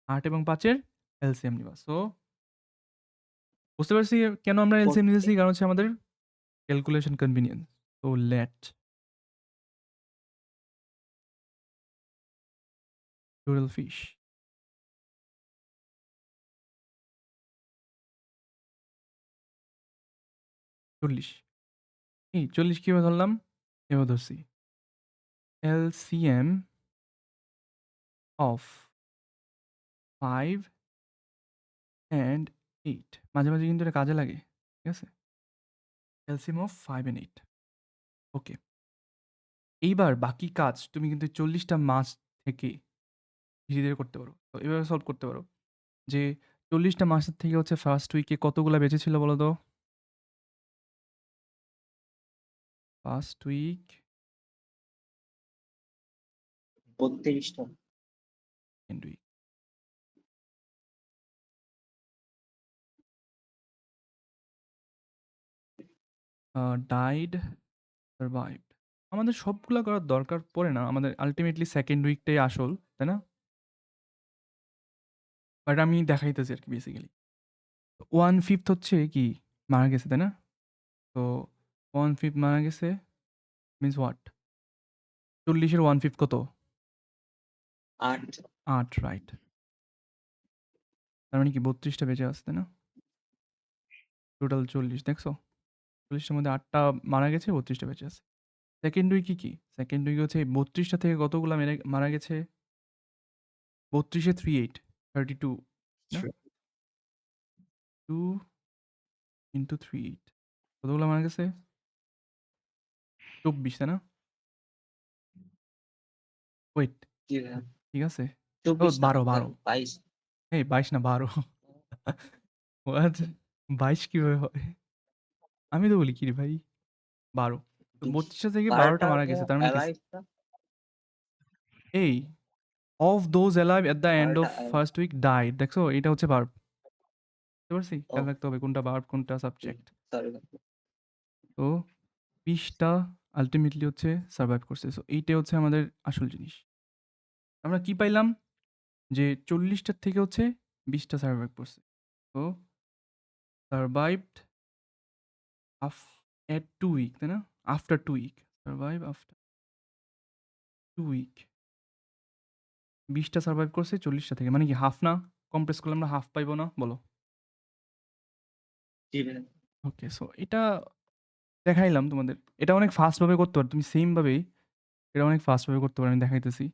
৮ এবং ৫ এর এলসিএম নিবা। সো বুঝতে পারছি কেন আমরা এলসিএম 40 নিতেছি? কারণ হচ্ছে আমাদের calculation convenience. So let total fish ৪০ এই ৪০ কিভাবে ধরলাম? এভাবে ধরছি। এলসিএম অফ 5 অ্যান্ড 8 মাঝে, মাঝে কিন্তু এটা কাজে লাগে। ঠিক আছে? এলসিএম অফ 5 অ্যান্ড 8 ওকে। এইবার বাকি কাজ তুমি কিন্তু ৪০ টা মাছ থেকে ধীরে, ধীরে করতে পারো। তো এভাবে সলভ করতে পারো যে ৪০ টা মাসের থেকে হচ্ছে ফার্স্ট উইকে কতগুলা বেঁচে ছিল বলো তো? ফার্স্ট উইক ৩২ টা। Second week died, survived. আমাদের সবগুলা করার দরকার পড়ে না। আমাদের আল্টিমেটলি সেকেন্ড উইকটাই আসল, তাই না? বাট আমি দেখাইতেছি আরকি বেসিক্যালি। 1/5 হচ্ছে কি মারা গেছে, তাই না? তো 1/5 মারা গেছে মিনস হোয়াট? ৪০ এর 1/5 কত? ৮। ৮ রাইট। তার মানে কি ৩২ টা বেঁচে আছে, তাই না? টোটাল ৪০ দেখছো? ৪০ টার মধ্যে ৮ টা মারা গেছে, ৩২ টা বেঁচে আছে। সেকেন্ড উইকে কি? সেকেন্ড উইকে হচ্ছে ৩২ টা থেকে কতগুলা মারা গেছে? ৩২ এ ৩ 8 32 না? 2 ইন্টু 3 8 কতগুলা মারা গেছে? ২৪ তাই না? ওয়েট জি ভাইয়া। ঠিক আছে। ও ২৪ না ১২ ভাইয়া, ১২ ২২। এই ২২ না ১২ হোয়াট? ২২ কিভাবে হয়? আমি তো বলি কি রে ভাই? ১২ তো ৩২ টা থেকে ১২ টা ১২টা মারা ভাইয়া গেছে। তার মানে কি অ্যালাইভ না? এই of those alive at the and ১২টা অফ ফার্স্ট উইক ডাইড দেখছো? এটা হচ্ছে ভার্ব। বুঝতে পারছি? ও খেয়াল রাখতে হবে কোনটা ভার্ব কোনটা সাবজেক্ট। সরি ভাইয়া। তো ২০ টা আল্টিমেটলি হচ্ছে সারভাইভ করছে। সো এইটাই হচ্ছে আমাদের আসল জিনিস। আমরা কি পাইলাম? যে ৪০ টার থেকে হচ্ছে ২০ টা সারভাইভ করছে। তো সারভাইভড এট 2 উইক তাই না? After 2 week. Survive after 2 week. ২০ টা সারভাইভ করছে ৪০ টা থেকে। মানে কি হাফ না? কমপ্রেস করলে আমরা হাফ পাইবো না? বলো। জি ভাইয়া। ওকে সো এটা দেখাইলাম তোমাদের। এটা অনেক ফাস্ট ভাবে করতে পারো। তুমি সেম ভাবেই এটা অনেক ফাস্ট ভাবে করতে পারো। আমি দেখাইতেছি।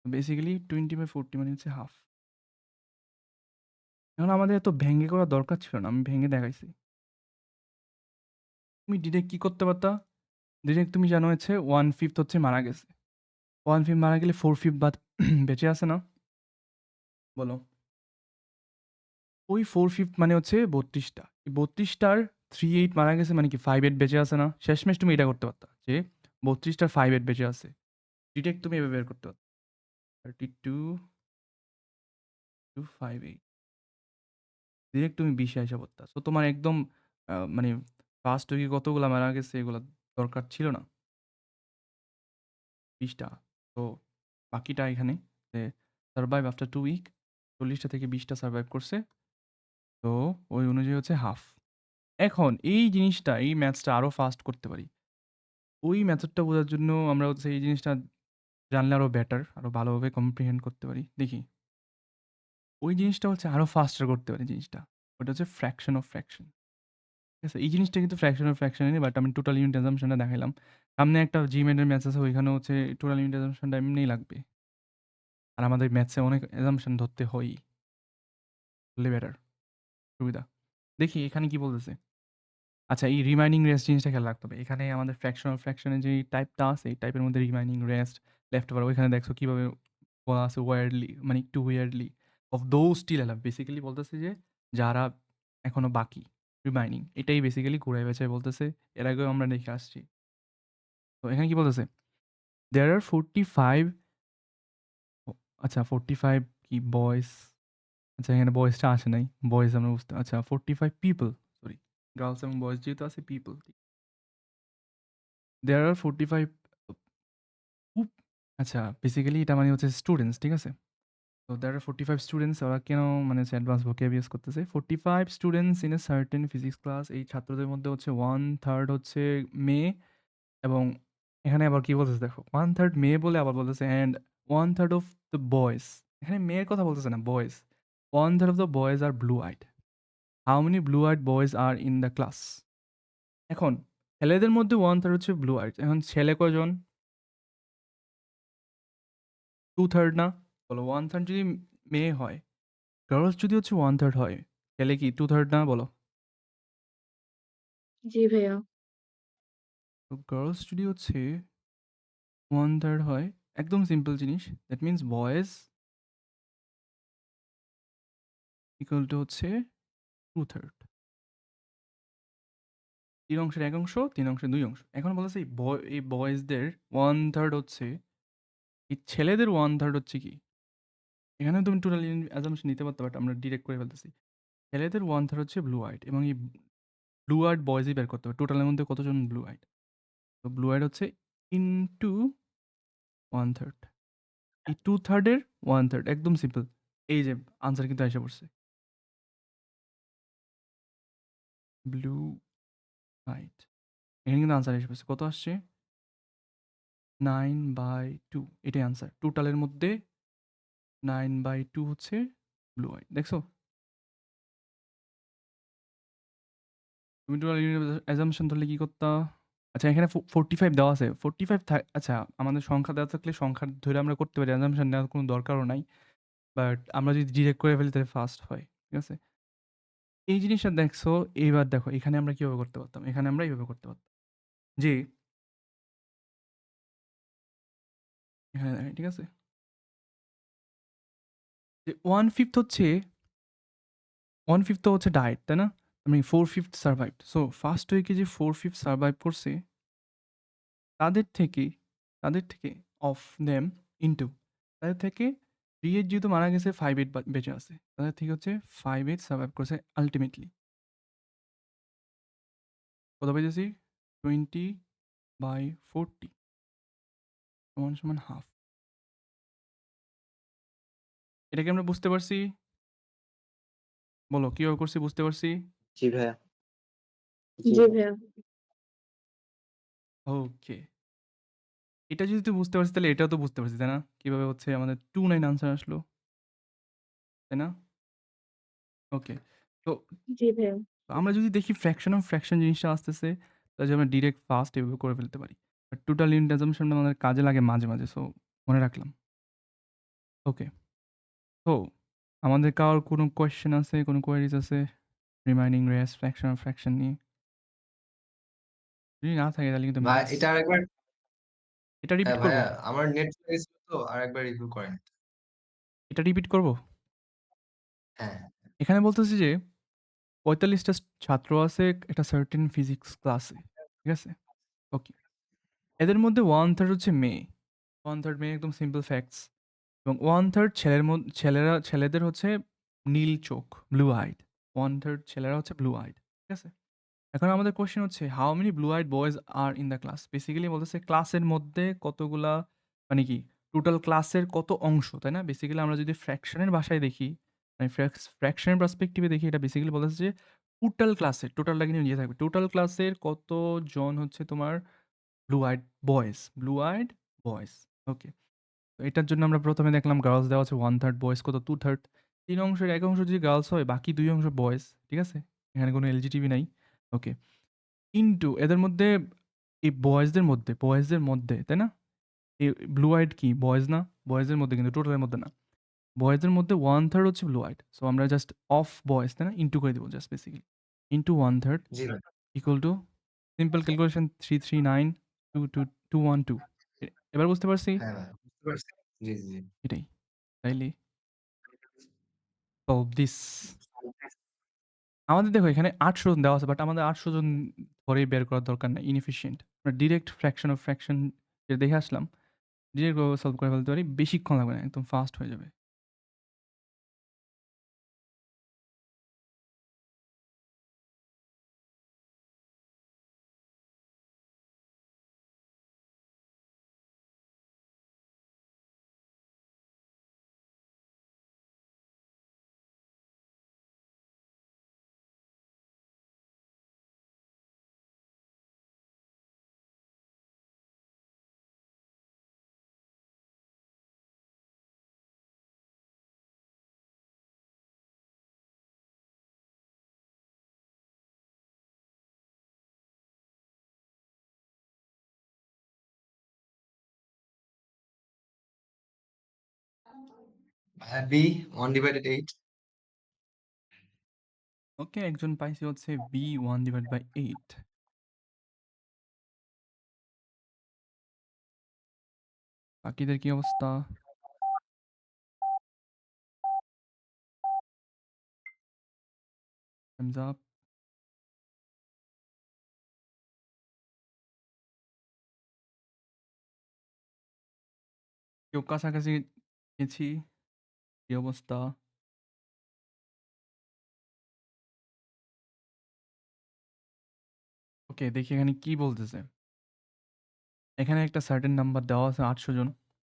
বেসিক্যালি 20/40 মানে হচ্ছে হাফ। এখন আমাদের এত ভেঙে করার দরকার ছিল না। আমি ভেঙে দেখাইছি। তুমি ডিরেক্ট কি করতে পারতা? ডিরেক্ট তুমি জানো হচ্ছে 1/5 হচ্ছে মারা গেছে। 1/5 মারা গেলে 4/5 বাদ বেঁচে আছে না? বলো। ওই 4/5 মানে হচ্ছে 32 টা। এই 32 টার 3/8 মারা গেছে মানে কি 5/8 বেঁচে আছে না? শেষমেশ তুমি এটা করতে পারতা যে 32 টার 5/8 বেঁচে আছে। ডিরেক্ট তুমি এভাবে বের করতে পারতা। 32 to 5/8 ডিরেক্ট তুমি 20 এ আইসা পড়তা। সো তোমার একদম মানে ফার্স্ট উইকে কতগুলা মারা গেছে এগুলা দরকার ছিল না। 20 টা। তো বাকিটা এখানে যে সারভাইভ আফটার 2 উইক 40 টা থেকে 20 টা সারভাইভ করছে। তো ওই অনুযায়ী হচ্ছে হাফ। এখন এই জিনিসটা এই ম্যাথসটা আরো ফাস্ট করতে পারি। ওই মেথডটা বোঝার জন্য আমরা হচ্ছে এই জিনিসটা জানলে আরো বেটার, আরো ভালোভাবে কম্প্রিহেন্ড করতে পারি। দেখি। ওই জিনিসটা হচ্ছে আরো ফাস্টার করতে পারি জিনিসটা। ওটা হচ্ছে ফ্র্যাকশন অফ ফ্র্যাকশন। ঠিক আছে? এই জিনিসটা কিন্তু fraction of fraction A but আমি টোটাল ইউনিট অ্যাসাম্পশনটা দেখাইলাম। সামনে একটা GMAT এর ম্যাথস আছে ওইখানে হচ্ছে টোটাল ইউনিট অ্যাসাম্পশনটা এমনিই লাগবে। আর আমাদের ম্যাথসে অনেক অ্যাসাম্পশন ধরতে হয়ই। করলে বেটার। সুবিধা। দেখি এখানে কি বলতেছে? আচ্ছা এই রিমাইনিং রেস্ট জিনিসটা খেয়াল রাখতে হবে। এখানে আমাদের ফ্র্যাকশন অফ ফ্র্যাকশন এর যে টাইপটা আছে এই টাইপের মধ্যে রিমাইনিং রেস্ট, লেফট ওভার ওইখানে দেখছো কিভাবে বলা আছে ওয়ার্ডলি মানে একটু wordly of those still alive basically বলতেছে যে যারা এখনো বাকি রিমাইনিং এটাই বেসিক্যালি ঘুরাই বেচায় বলতেছে। এর আগেও আমরা দেখে আসছি। তো এখানে কি বলতেছে? দেয়ার আর 45 আচ্ছা 45 কি বয়েজ আচ্ছা এখানে বয়েজটা আসে নাই। বয়েজ আমরা বুঝতে আচ্ছা 45 পিপল সরি গার্লস এবং বয়েজ যেহেতু আছে পিপল দেয়ার আর 45 উপ আচ্ছা বেসিক্যালি এটা মানে হচ্ছে স্টুডেন্টস, ঠিক আছে? তো দেয়ার আর 45 স্টুডেন্টস ওরা কেন মানে হচ্ছে অ্যাডভান্স ভোক্যাব ইউজ করতেছে। 45 students in a certain physics class এই ছাত্রদের মধ্যে হচ্ছে 1/3 হচ্ছে মেয়ে এবং এখানে আবার কি বলতেছে দেখো 1/3 মেয়ে বলে আবার বলতেছে অ্যান্ড 1/3 অফ দ্য বয়েজ এখানে মেয়ের কথা বলতেছে না boys 1/3 of the boys are blue eyed how many blue eyed boys are in the class এখন ছেলেদের মধ্যে 1/3 হচ্ছে ব্লু আইড এখন ছেলে কয়জন 2/3 না বলো 1/3 যদি মেয়ে হয় গার্লস যদি হচ্ছে 1/3 হয় তাহলে কি 2/3 না বলো জি ভাইয়া। তো গার্লস যদি হচ্ছে 1/3 হয় একদম সিম্পল জিনিস that means boys equal to হচ্ছে 2/3 তিন অংশের এক অংশ তিন অংশের দুই অংশ এখন বলতেছে এই বয়েজদের 1/3 হচ্ছে এই ছেলেদের 1/3 হচ্ছে কি এখানে তুমি টোটাল অ্যাজাম্পশন নিতে পারতে বাট আমরা ডিরেক্ট করে ফেলতেছি ছেলেদের 1/3 হচ্ছে ব্লু আইট এবং এই ব্লু আইট বয়েজই বের করতে হবে টোটালের মধ্যে কতজন ব্লু আইট তো ব্লু আইট হচ্ছে ইনটু 1/3 এই 2/3 এর 1/3 একদম সিম্পল এই যে আনসার কিন্তু এসে পড়ছে ব্লু আইট এখানে কিন্তু আনসার এসে পড়ছে কত আসছে 9/2 এটাই আনসার টোটালের মধ্যে 9/2 হচ্ছে ব্লু আইট দেখছো তুমি টোটাল অ্যাজাম্পশন ধরলে কি করতা আচ্ছা এখানে 45 দেওয়া আছে 45 আচ্ছা আমাদের সংখ্যা দেওয়া থাকলে সংখ্যা ধরে আমরা করতে পারি অ্যাজাম্পশন নেওয়ার কোনো দরকারও নাই বাট আমরা যদি ডিরেক্ট করে ফেলি তাহলে ফাস্ট হয় ঠিক আছে এই জিনিসটা দেখছো এইবার দেখো এখানে আমরা কিভাবে করতে পারতাম এখানে আমরা এইভাবে করতে পারতাম যে এখানে দেখেন ঠিক আছে যে 1/5 হচ্ছে 1/5 তো হচ্ছে ডায়েট তাই না আমি 4/5 সার্ভাইভ সো ফার্স্ট উইকে যে 4/5 সার্ভাইভ করছে তাদের থেকে অফ দেম ইনটু তাদের থেকে 3/8 যেহেতু মারা গেছে 5/8 বেঁচে আছে তাদের থেকে হচ্ছে 5/8 সার্ভাইভ করছে আলটিমেটলি কত পেয়েছি 20/40 সমান সমান হাফ এটাকে আমরা বুঝতে পারছি বলো কিভাবে করছি বুঝতে পারছি জি ভাইয়া। জি ভাইয়া। ওকে এটা যদি তুই বুঝতে পারছিস তাহলে এটাও তো বুঝতে পারছিস তাই না কিভাবে হচ্ছে আমাদের 2/9 আনসার আসলো তাই না ওকে তো জি ভাইয়া। আমরা যদি দেখি ফ্র্যাকশন অফ ফ্র্যাকশন জিনিসটা আসতেছে তাহলে আমরা ডিরেক্ট ফাস্ট এভাবে করে ফেলতে পারি টোটাল ইউনিট অ্যাজাম্পশনটা আমাদের কাজে লাগে মাঝে মাঝে সো মনে রাখলাম ওকে তো আমাদের কারোর কোনো কোয়েশ্চেন আছে কোনো কোয়ারিজ আছে remaining race fraction of fraction নিয়ে যদি না থাকে তাহলে কিন্তু ভাই মিক্স। এটা আরেকবার এটা রিপিট করব? ভাইয়া আমার নেট চলে গেছিল তো আরেকবার রিভিউ করেন। এটা রিপিট করব? হ্যাঁ, এখানে বলতেছে যে ৪৫ টা ছাত্র আছে একটা সার্টেন ফিজিক্স ক্লাসে। ঠিক আছে? ওকে। এদের মধ্যে 1/3 হচ্ছে মেয়ে। 1/3 মেয়ে একদম সিম্পল ফ্যাক্টস। এবং 1/3 ছেলেদের হচ্ছে নীল চোখ, ব্লু আইড। 1/3 ছেলেরা হচ্ছে ব্লু আইড। ঠিক আছে? এখন আমাদের কোয়েশ্চেন হচ্ছে how many blue eyed boys are in the class? Basically বলতেছে ক্লাসের মধ্যে কতগুলা মানে কি টোটাল ক্লাসের কত অংশ, তাই না? বেসিক্যালি আমরা যদি ফ্র্যাকশনের ভাষায় দেখি, মানে ফ্র্যাকশনের পার্সপেক্টিভে দেখি এটা বেসিক্যালি বলতেছে যে টোটালটা কিন্তু নিয়ে থাকবে। টোটাল ক্লাসের কতজন হচ্ছে তোমার ব্লু আইড বয়েজ। ওকে। তো এটার জন্য আমরা প্রথমে দেখলাম গার্লস দেওয়া আছে 1/3, বয়েজ কত 2/3। ৩ অংশের ১ অংশ যদি গার্লস হয় বাকি ২ অংশ বয়েজ। ঠিক আছে? এখানে কোনো এলজিটিভি নাই। ওকে। ইনটু এদের মধ্যে এই বয়েজদের মধ্যে, তাই না? এই ব্লু আইড কি বয়েজ না? বয়েজের মধ্যে কিন্তু টোটালের মধ্যে না। বয়েজের মধ্যে 1/3 হচ্ছে ব্লু আইড। সো আমরা জাস্ট অফ বয়েজ, তাই না? ইনটু করে দিব জাস্ট বেসিক্যালি। ইনটু 1/3 জি ভাই। Equal to simple calculation 339 212। এবার বুঝতে পারছি? হ্যাঁ ভাই, বুঝতে পারছি। জি, জি, জি। এটাই। তাইলে সলভ দিস। আমাদের দেখো এখানে ৮০০ জন দেওয়া আছে বাট আমাদের ৮০০ জন ধরেই বের করার দরকার নাই। ইনএফিশিয়েন্ট। আমরা ডিরেক্ট ফ্র্যাকশন অফ ফ্র্যাকশন যেটা দেখে আসলাম, ডিরেক্ট ভাবে সলভ করে ফেলতে পারি। বেশিক্ষণ লাগবে না। একদম ফাস্ট হয়ে যাবে। ভাইয়া B 1/8। ওকে, একজন পাইছে হচ্ছে বি 1/8। বাকিদের কি অবস্থা? Thumbs up. কেউ কাছাকাছি গেছি? কি অবস্থা? ওকে, দেখি এখানে কি বলতেছে। এখানে একটা সার্টেন নাম্বার দেওয়া আছে ৮০০ জন।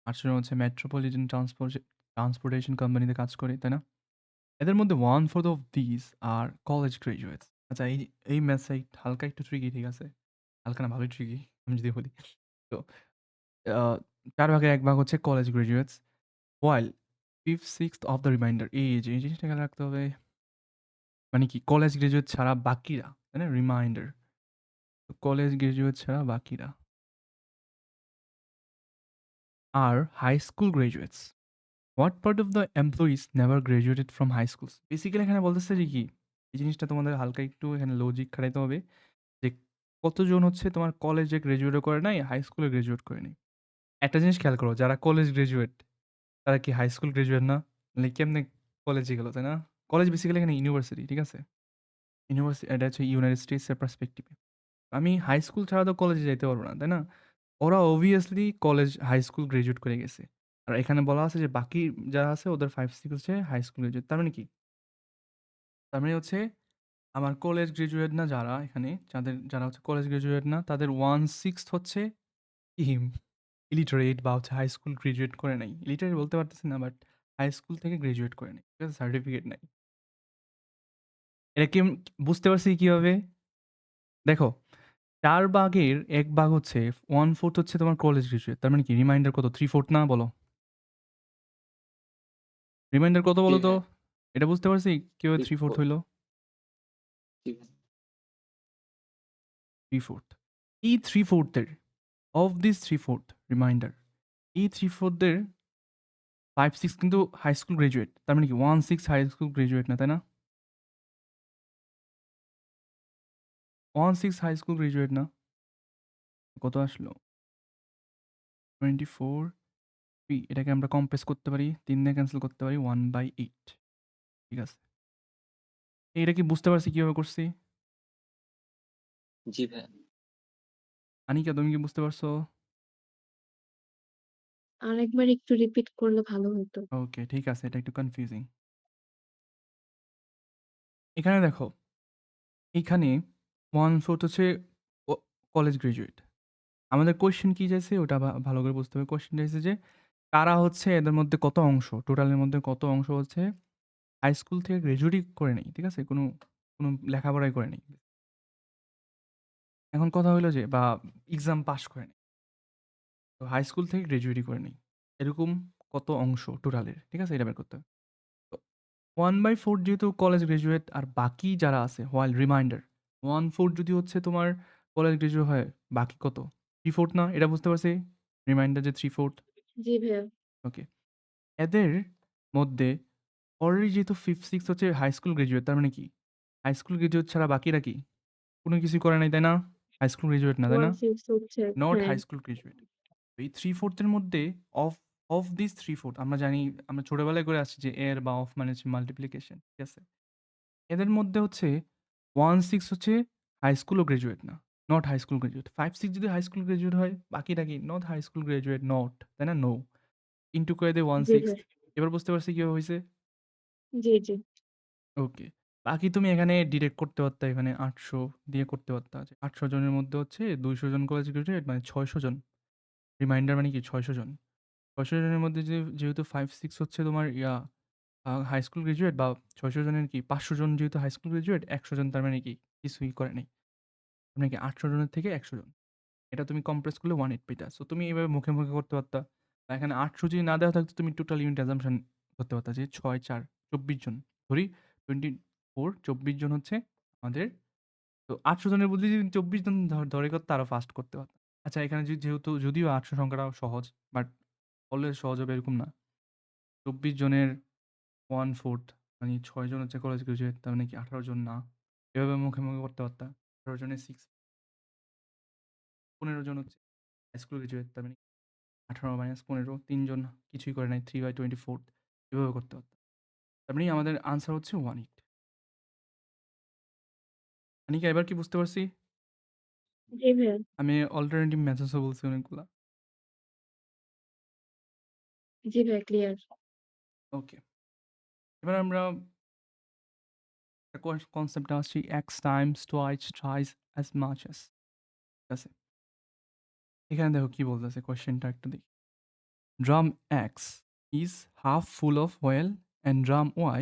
৮০০ জন হচ্ছে মেট্রোপলিটন ট্রান্সপোর্টেশন কোম্পানিতে কাজ করে, তাই না? এদের মধ্যে 1/4 of this are college graduates. আচ্ছা, এই ম্যাথস হালকা একটু ট্রিকি, ঠিক আছে? হালকা না, ভালোই ট্রিকি আমি যদি বলি। তো ৪ ভাগের ১ ভাগ হচ্ছে college graduates. While 5/6 of the reminder, এই জিনিসটা খেয়াল রাখতে হবে। মানে কি কলেজ গ্র্যাজুয়েট ছাড়া বাকিরা, তাই না? রিমাইন্ডার। কলেজ গ্র্যাজুয়েট ছাড়া বাকিরা। আর high school graduates. What part of the employees never graduated from high schools? Basically এখানে বলতেছে যে কি, এই জিনিসটা তোমাদের হালকা একটু এখানে লজিক খাটাইতে হবে যে কতজন হচ্ছে তোমার কলেজে গ্র্যাজুয়েটও করে নাই, হাই স্কুলে গ্র্যাজুয়েট করে নাই। একটা জিনিস খেয়াল করো, যারা কলেজ গ্র্যাজুয়েট তারা কি হাই স্কুল গ্র্যাজুয়েট না? মানে কেমনে কলেজে গেলো, তাই না? কলেজ বেসিক্যালি এখানে ইউনিভার্সিটি, ঠিক আছে? ইউনিভার্সিটি, এটা হচ্ছে ইউনাইটেড স্টেটসের পার্সপেক্টিভে। আমি হাই স্কুল ছাড়া তো কলেজে যাইতে পারবো না, তাই না? ওরা অবভিয়াসলি হাই স্কুল গ্র্যাজুয়েট করে গেছে। আর এখানে বলা আছে যে বাকি যারা আছে ওদের 5/6 হচ্ছে হাই স্কুল গ্র্যাজুয়েট। তার মানে কি? তার মানে হচ্ছে আমার কলেজ গ্র্যাজুয়েট না যারা এখানে, যারা হচ্ছে কলেজ গ্র্যাজুয়েট না তাদের 1/6 হচ্ছে ইম ইলিটারেট বা হচ্ছে হাই স্কুল গ্র্যাজুয়েট করে নাই। ইলিটারেট বলতে পারতেছি না বাট হাই স্কুল থেকে গ্র্যাজুয়েট করে নাই। ঠিক আছে? সার্টিফিকেট নাই। এটা কি বুঝতে পারছি কিভাবে? দেখো, ৪ ভাগের ১ ভাগ হচ্ছে 1/4 হচ্ছে তোমার কলেজ গ্র্যাজুয়েট। তার মানে কি রিমাইন্ডার কত? 3/4 না বলো? রিমাইন্ডার কত জি বলো তো? ভাইয়া। এটা বুঝতে পারছি কিভাবে 3/4 3/4। হইল? জি ভাই। 3/4 এই 3/4 এর অফ দিস 3/4 রিমাইন্ডার, এই 3/4 দের 5/6 কিন্তু হাই স্কুল গ্র্যাজুয়েট। তার মানে কি 1/6 হাই স্কুল গ্র্যাজুয়েট না, তাই না? 1/6 হাই স্কুল গ্র্যাজুয়েট না? কত আসলো? 24 3 এটাকে আমরা কম্প্রেস করতে পারি। ৩ দিয়ে ক্যানসেল করতে পারি 1/8 ঠিক আছে। এটা কি বুঝতে পারছি কিভাবে করছি? জি ভাইয়া। আনিকা তুমি কি বুঝতে পারছো? আরেকবার একটু রিপিট করলে ভালো হতো। ওকে, ঠিক আছে। এটা একটু কনফিউজিং। এখানে দেখো, এইখানে 1/4 হচ্ছে ও কলেজ গ্র্যাজুয়েট। আমাদের কোয়েশ্চেন কি চাইছে ওটা ভালো করে বুঝতে হবে। কোয়েশ্চেন চাইছে যে কারা হচ্ছে এদের মধ্যে কত অংশ, টোটালের মধ্যে কত অংশ হচ্ছে হাই স্কুল থেকে গ্র্যাজুয়েটই করে নেই। ঠিক আছে? কোনো লেখাপড়াই করে নেই। এখন কথা হলো যে বা এক্সাম পাস করে নেই। তো হাই স্কুল থেকে গ্র্যাজুয়েটই করে নেই। এরকম কত অংশ টোটালের। ঠিক আছে? এটা বের করতে হবে। তো 1/4 যেহেতু কলেজ গ্র্যাজুয়েট আর বাকি যারা আছে হোয়াইল রিমাইন্ডার 1/4 যদি হচ্ছে তোমার কলেজ গ্র্যাজুয়েট হয়, বাকি কত? 3/4 না? এটা বুঝতে পারছি? রিমাইন্ডার যে 3/4 জি ভাইয়া। ওকে। এদের মধ্যে অলরেডি যেহেতু 5, 6 হচ্ছে হাই স্কুল গ্র্যাজুয়েট তার মানে কি? হাই স্কুল গ্র্যাজুয়েট ছাড়া বাকিরা কি? কোনো কিছুই করে নাই, তাই না? হাই স্কুল গ্র্যাজুয়েট না, তাই না? 1/6 হচ্ছে নট হ্যাঁ, হাই স্কুল গ্র্যাজুয়েট। এই 3/4 এর মধ্যে অফ অফ দিস 3/4 আমরা জানি, আমরা ছোটবেলায় করে আসছি যে এর বা অফ মানে হচ্ছে মাল্টিপ্লিকেশন। ঠিক আছে? এদের মধ্যে হচ্ছে 1/6 হচ্ছে হাই স্কুলও গ্র্যাজুয়েট না। Not high school graduate. 5, 6 যদি হাই স্কুল গ্র্যাজুয়েট হয়, বাকিটা কি? Not high school graduate, not, তাই না? নো। ইন্টু করে দেই জি 1/6। ভাইয়া। এবার বুঝতে পারছি কিভাবে হইছে? জি, জি। ওকে। বাকি তুমি এখানে ডিরেক্ট করতে পারতা, এখানে ৮০০ দিয়ে করতে পারতা। যে ৮০০ জনের মধ্যে হচ্ছে ২০০ জন কলেজ গ্র্যাজুয়েট মানে ৬০০ জন। রিমাইন্ডার মানে কি ৬০০ জন। ৬০০ জনের মধ্যে যেহেতু ৫, ৬ হচ্ছে তোমার হাই স্কুল গ্র্যাজুয়েট বা ৬০০ জনের কি ৫০০ জন যেহেতু হাই স্কুল গ্র্যাজুয়েট, ১০০ জন তার মানে কি কিছুই করে নাই। তার মানে কি ৮০০ জনের থেকে ১০০ জন। এটা তুমি কম্প্রেস করলে 1/8 পাইতা। সো তুমি এভাবে মুখে, মুখে করতে পারতা। বা এখানে ৮০০ যদি না দেওয়া থাকতো তুমি টোটাল ইউনিট অ্যাসাম্পশন করতে পারতা যে ৬, ৪ ২৪ জন। ধরি 24 ২৪ জন হচ্ছে আমাদের। তো ৮০০ জনের বদলে যদি ২৪ জন ধরে করতে আরো ফাস্ট করতে পারতাম। আচ্ছা, এখানে যেহেতু যদিও ৮০০ সংখ্যাটা সহজ, বাট অলওয়েজ সহজ হবে এরকম না। ২৪ জনের 1/4 মানে ৬ জন হচ্ছে কলেজ গ্র্যাজুয়েট, তার মানে কি ১৮ জন না। এভাবে মুখে, মুখে করতে পারতা। ১৮ জনের 6 ১৫ জন হচ্ছে হাই স্কুল গ্র্যাজুয়েট, তার মানে ১৮ - ১৫ ৩ জন কিছুই করে নাই 3/24 এভাবে করতে পারতাম। তার মানে আমাদের আনসার হচ্ছে 1/8। আনিকা এবার কি বুঝতে পারছি? জি ভাইয়া। আমি অল্টারনেটিভ মেথডসও বলছি অনেকগুলা। জি ভাইয়া ক্লিয়ার। ওকে। এবার আমরা একটা কনসেপ্টে আসছি x times twice thrice as much as. ঠিক আছে? এখানে দেখো কি বলতেছে কোয়েশ্চেনটা একটু দেখি। Drum X is half full of oil and drum Y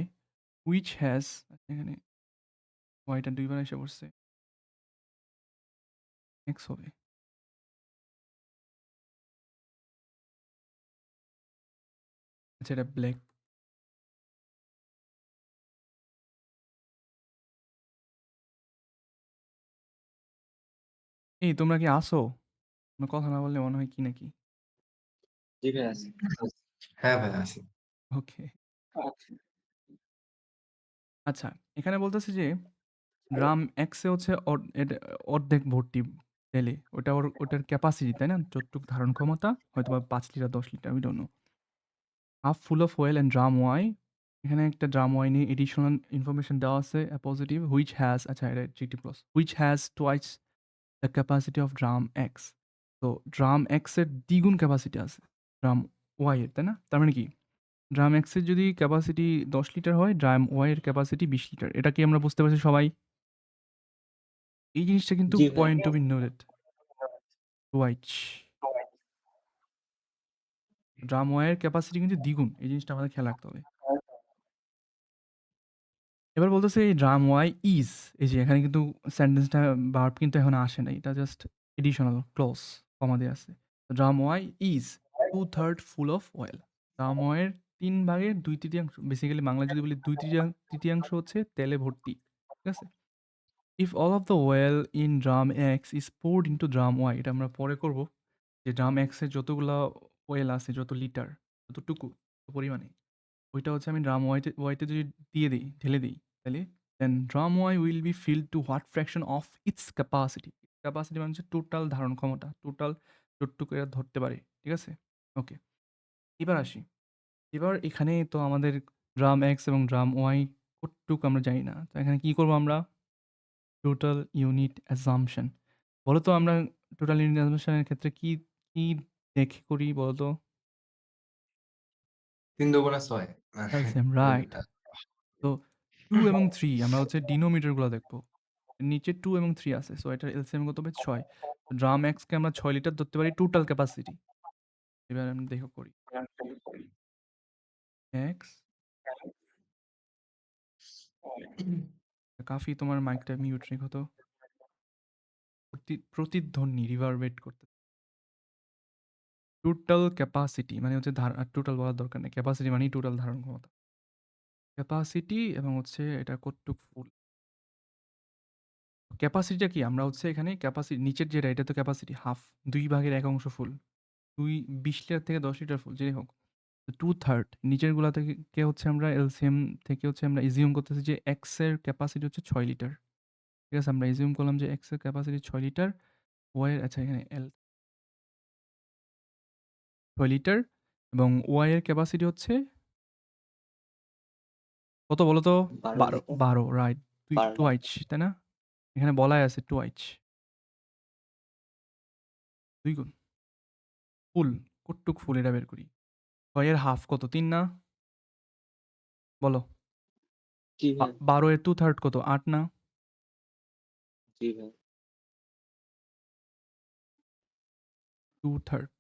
which has এখানে ওয়াইটা দুইবার এসে পড়ছে, এক্স হবে। আচ্ছা, এটা ব্ল্যাক। এই তোমরা কি আসো? তোমরা কথা না বললে মনে হয় কি নাকি? জি ভাইয়া আছে। হ্যাঁ ভাই আছে। ওকে। আচ্ছা, এখানে বলতেছে যে ড্রাম এক্সে হচ্ছে অর্ধেক ভর্তি তেলে। ওটার ক্যাপাসিটি, তাই না? যতটুক ধারণ ক্ষমতা হয়তোবা ৫ litre ১০ litre, we don't know. Half full of oil and drum Y. এখানে একটা ড্রাম ওয়াই নিয়ে এডিশনাল ইনফরমেশন দেওয়া আছে পজিটিভ হুইচ হ্যাজ, আচ্ছা এটা GT plus, which has twice the capacity of drum X. তো ড্রাম এক্সের দ্বিগুণ ক্যাপাসিটি আছে ড্রাম ওয়াই এর, তাই না? তার মানে কি ড্রাম এক্সের যদি ক্যাপাসিটি ১০ লিটার হয়, ড্রাম ওয়াই এর ক্যাপাসিটি ২০ লিটার। এটা কি আমরা বুঝতে পারছি সবাই? এই জিনিসটা কিন্তু জি পয়েন্ট ভাইয়া। To be noted. Which drum ওয়াইয়ের ক্যাপাসিটি কিন্তু দ্বিগুণ। এই জিনিসটা আমাদের খেয়াল রাখতে হবে। এবার বলতেছে এই ড্রাম ওয়াই ইজ, এই যে এখানে কিন্তু সেন্টেন্সটা ভার্ব কিন্তু এখন আসে নাই। এটা জাস্ট এডিশনাল ক্লজ কমা দেয়া আছে। Drum Y is 2/3 full of oil. Drum ওয়াইয়ের ৩ ভাগের ২/৩ বেসিক্যালি বাংলায় যদি বলি ২/৩ হচ্ছে তেলে ভর্তি। ঠিক আছে? If all of the oil in drum X is poured into drum Y, এটা আমরা পরে করব। যে ড্রাম এক্সে যতগুলা ওয়েল আছে, যত লিটার, যতটুকু পরিমাণে, ওইটা হচ্ছে আমি ড্রাম ওয়াইতে যদি দিয়ে ঢেলে দিই, তাহলে then drum Y will be filled to what fraction of its capacity. Capacity মানে হচ্ছে টোটাল ধারণ ক্ষমতা। টোটাল যতটুকু এরা ধরতে পারে। ঠিক আছে? ওকে। এবার আসি। এবার এখানে তো আমাদের ড্রাম X এবং ড্রাম Y কতটুকু আমরা জানি না। তো এখানে কি করব আমরা? Total unit assumption. বলো তো আমরা টোটাল ইউনিট অ্যাসাম্পশন এর ক্ষেত্রে কি দেখে করি বলো তো? 3 দুগুণে 6 এলসিএম রাইট। তো 2 এবং 3 আমরা হচ্ছে ডিনোমিনেটর গুলো দেখবো। নিচে 2 এবং 3 আছে। সো এটার এলসিএম কত হবে? 6। তো ড্রাম X কে আমরা 6 লিটার ধরতে পারি টোটাল ক্যাপাসিটি। এবার আমি দেখো করি। X কাফি তোমার মাইকটা মিউট রেখো তো। প্রতিধ্বনি রিভারবেট করতে। টোটাল ক্যাপাসিটি মানে হচ্ছে টোটাল বলার দরকার নেই। ক্যাপাসিটি মানেই টোটাল ধারণ ক্ষমতা। ক্যাপাসিটি এবং হচ্ছে এটা কতটুক ফুল। ক্যাপাসিটিটা কি? আমরা হচ্ছে এখানে ক্যাপাসিটি নিচের যেটা এটা তো ক্যাপাসিটি হাফ। 2 ভাগের 1 অংশ ফুল। 20 লিটার থেকে 10 লিটার ফুল যাই হোক। 2/3 নিচেরগুলা থেকে হচ্ছে আমরা এলসিএম থেকে হচ্ছে আমরা এজিউম করতেছি যে X এর ক্যাপাসিটি হচ্ছে 6 লিটার। ঠিক আছে? আমরা এজিউম করলাম যে X এর ক্যাপাসিটি 6 লিটার। Y এর আচ্ছা এখানে 6 লিটার এবং Y এর ক্যাপাসিটি হচ্ছে কত বলো তো? 12 লিটার 12 রাইট। 12 2H তাই না? এখানে বলাই আছে 2H 2 গুণ। ফুল কতটুক ফুল এটা বের করি। 6 এর হাফ কত? 3 না? বলো। জি ভাই 12 এর 2/3 কত? 8 না? জি ভাই 2/3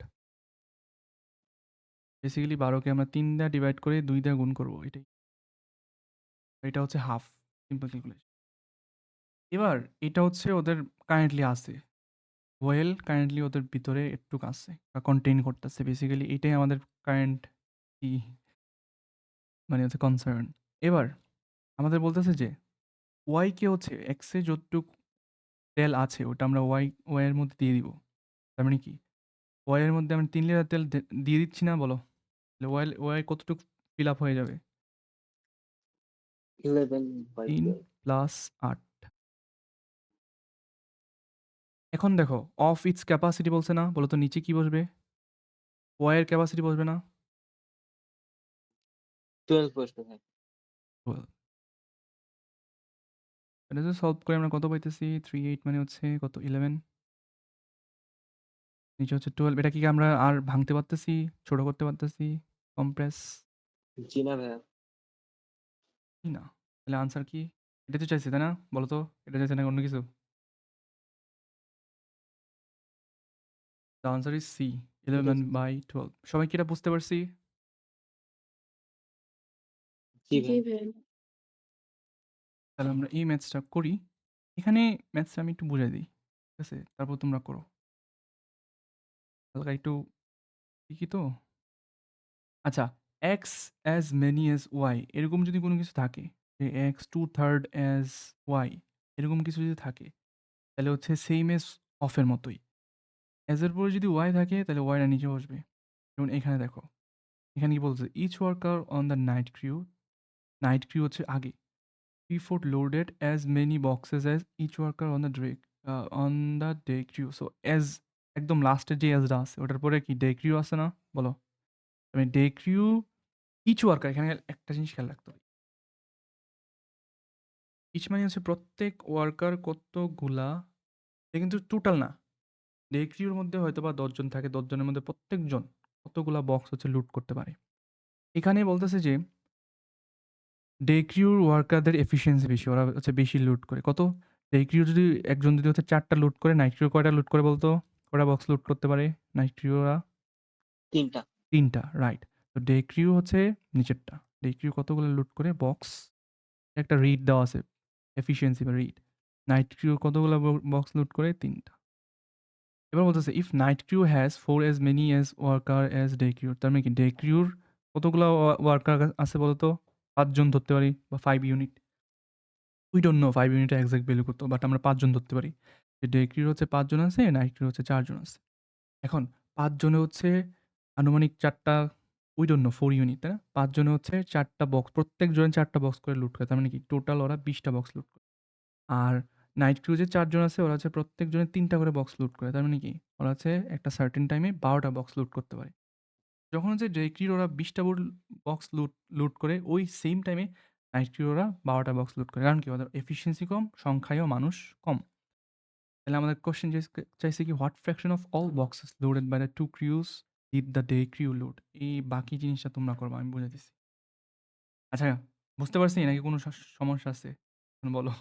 বেসিক্যালি 12 কে আমরা 3 দিয়ে ডিভাইড করে 2 দিয়ে গুণ করব এটাই। এটা হচ্ছে হাফ সিম্পল ক্যালকুলেশন। এবার এটা হচ্ছে ওদের কারেন্টলি আছে। ওয়েল কারেন্টলি ওদের ভিতরে একটুক আছে বা কন্টেইন করতেছে। বেসিক্যালি এটাই আমাদের কারেন্ট কি মানে হচ্ছে কনসার্ন। এবার আমাদের বলতেছে যে ওয়াই কে হচ্ছে এক্স এ যতটুক তেল আছে ওটা আমরা ওয়াই এর মধ্যে দিয়ে দিব। তার মানে কি? ওয়াই এর মধ্যে আমরা 3 লিটার তেল দিয়ে দিচ্ছি না বলো? তাহলে ওয়াই কতটুক ফিল আপ হয়ে যাবে? 3 11/12 প্লাস 8। এখন দেখো অফ ইটস ক্যাপাসিটি বলছে না? বলো তো নিচে কি বসবে? ওয়াই এর ক্যাপাসিটি বসবে না? 12 বসবে ভাই। 12 এটা যদি সলভ করে আমরা কত পাইতেছি? 38 মানে হচ্ছে কত? 11 নিচে হচ্ছে 12 এটা কি আমরা আর ভাঙতে পারতেছি? ছোট করতে পারতেছি? কম্প্রেস? জি না ভাইয়া কি না? তাহলে আনসার কি? এটাই তো চাইছি তাই না? বলো তো এটা চাইছে না অন্য কিছু? দ্য আনসার ইজ সি এটা 11/12 সবাই কি এটা বুঝতে পারছি? জি জি ভাই ভাই তাহলে আমরা এই ম্যাথসটা করি। এখানে ম্যাথসটা আমি একটু বুঝাই দিই। ঠিক আছে? তারপর তোমরা করো। হালকা একটু ঠিকই তো? আচ্ছা x as many as y এরকম যদি কোনো কিছু থাকে যে x 2/3 as y এরকম কিছু যদি থাকে তাহলে হচ্ছে সেম এস অফের মতোই। as এর পরে যদি y থাকে তাহলে y টা নিচে বসবে। যেমন এখানে দেখো। এখানে কি বলছে? Each worker on the night crew হচ্ছে আগে। 3/4 loaded as many boxes as each worker on the day crew. So as একদম লাস্টের যে এজটা আছে ওটার পরে কি ডে ক্রিউ আছে না? বলো। আমি ডে ক্রিউ ইচ ওয়ার্কার এখানে একটা জিনিস খেয়াল রাখতে হবে। ইচ মানে হচ্ছে প্রত্যেক ওয়ার্কার কতগুলা এটা কিন্তু টোটাল না। ডে ক্রিউর মধ্যে হয়তোবা 10 জন থাকে 10 জনের মধ্যে প্রত্যেকজন কতগুলা বক্স হচ্ছে লুট করতে পারে। এখানে বলতেছে যে ডে ক্রিউর ওয়ার্কারদের এফিসিয়েন্সি বেশি। ওরা হচ্ছে বেশি লুট করে। কত? ডে ক্রিউ যদি একজন যদি হচ্ছে 4 টা লুট করে, নাইট ক্রিউ কয়টা লুট করে বলতো? কয়টা বক্স লুট করতে পারে নাইট ক্রিউরা? 3 টা 3 টা রাইট। তো ডে ক্রিউ হচ্ছে নিচেরটা। ডে ক্রিউ কতগুলো লুট করে বক্স একটা রিড দেওয়া আছে। এফিসিয়েন্সি বা রিড। নাইট ক্রিউ কতগুলো বক্স লুট করে? 3 টা। এবার বলতেছে if night crew has 4 as many as worker as day crew তার মানে কি ডে ক্রিউর কতগুলো ওয়ার্কার আছে বলতো? 5 জন ধরতে পারি বা 5 ইউনিট। উই ডোন্ট নো 5 ইউনিটের এক্সাক্ট ভ্যালু কত বাট আমরা 5 জন ধরতে পারি। যে ডে ক্রিউর হচ্ছে 5 জন আছে, নাইট ক্রিউর হচ্ছে 4 জন আছে। এখন 5 জনে হচ্ছে আনুমানিক 4 টা উই ডোন্ট নো 4 ইউনিট তাই না? 5 জনে হচ্ছে 4 টা বক্স প্রত্যেক জনে 4 টা বক্স করে লুট করে। তার মানে কি টোটাল ওরা 20 টা বক্স লুট করে। আর নাইট ক্রুজে ৪ জন আছে। ওরা হচ্ছে প্রত্যেকজনে ৩ টা করে বক্স লুট করে। তার মানে কি? ওরা হচ্ছে একটা সার্টেন টাইমে ১২ টা বক্স লুট করতে পারে। যখন হচ্ছে ডে ক্রিউর ওরা ২০ টা বক্স লুট করে ওই সেম টাইমে নাইট ক্রিউর ওরা ১২ টা বক্স লুট করে। কারণ কি? ওদের এফিসিয়েন্সি কম, সংখ্যায়ও মানুষ কম। তাহলে আমাদের কোয়েশ্চেন চাইছে কি what fraction of all boxes loaded by the 2 crews did the day crew load? এই বাকি জিনিসটা তোমরা করবা, আমি বুঝাইতেছি। আচ্ছা, বুঝতে পারছি নাকি কোনো সমস্যা আছে? এখন বলো।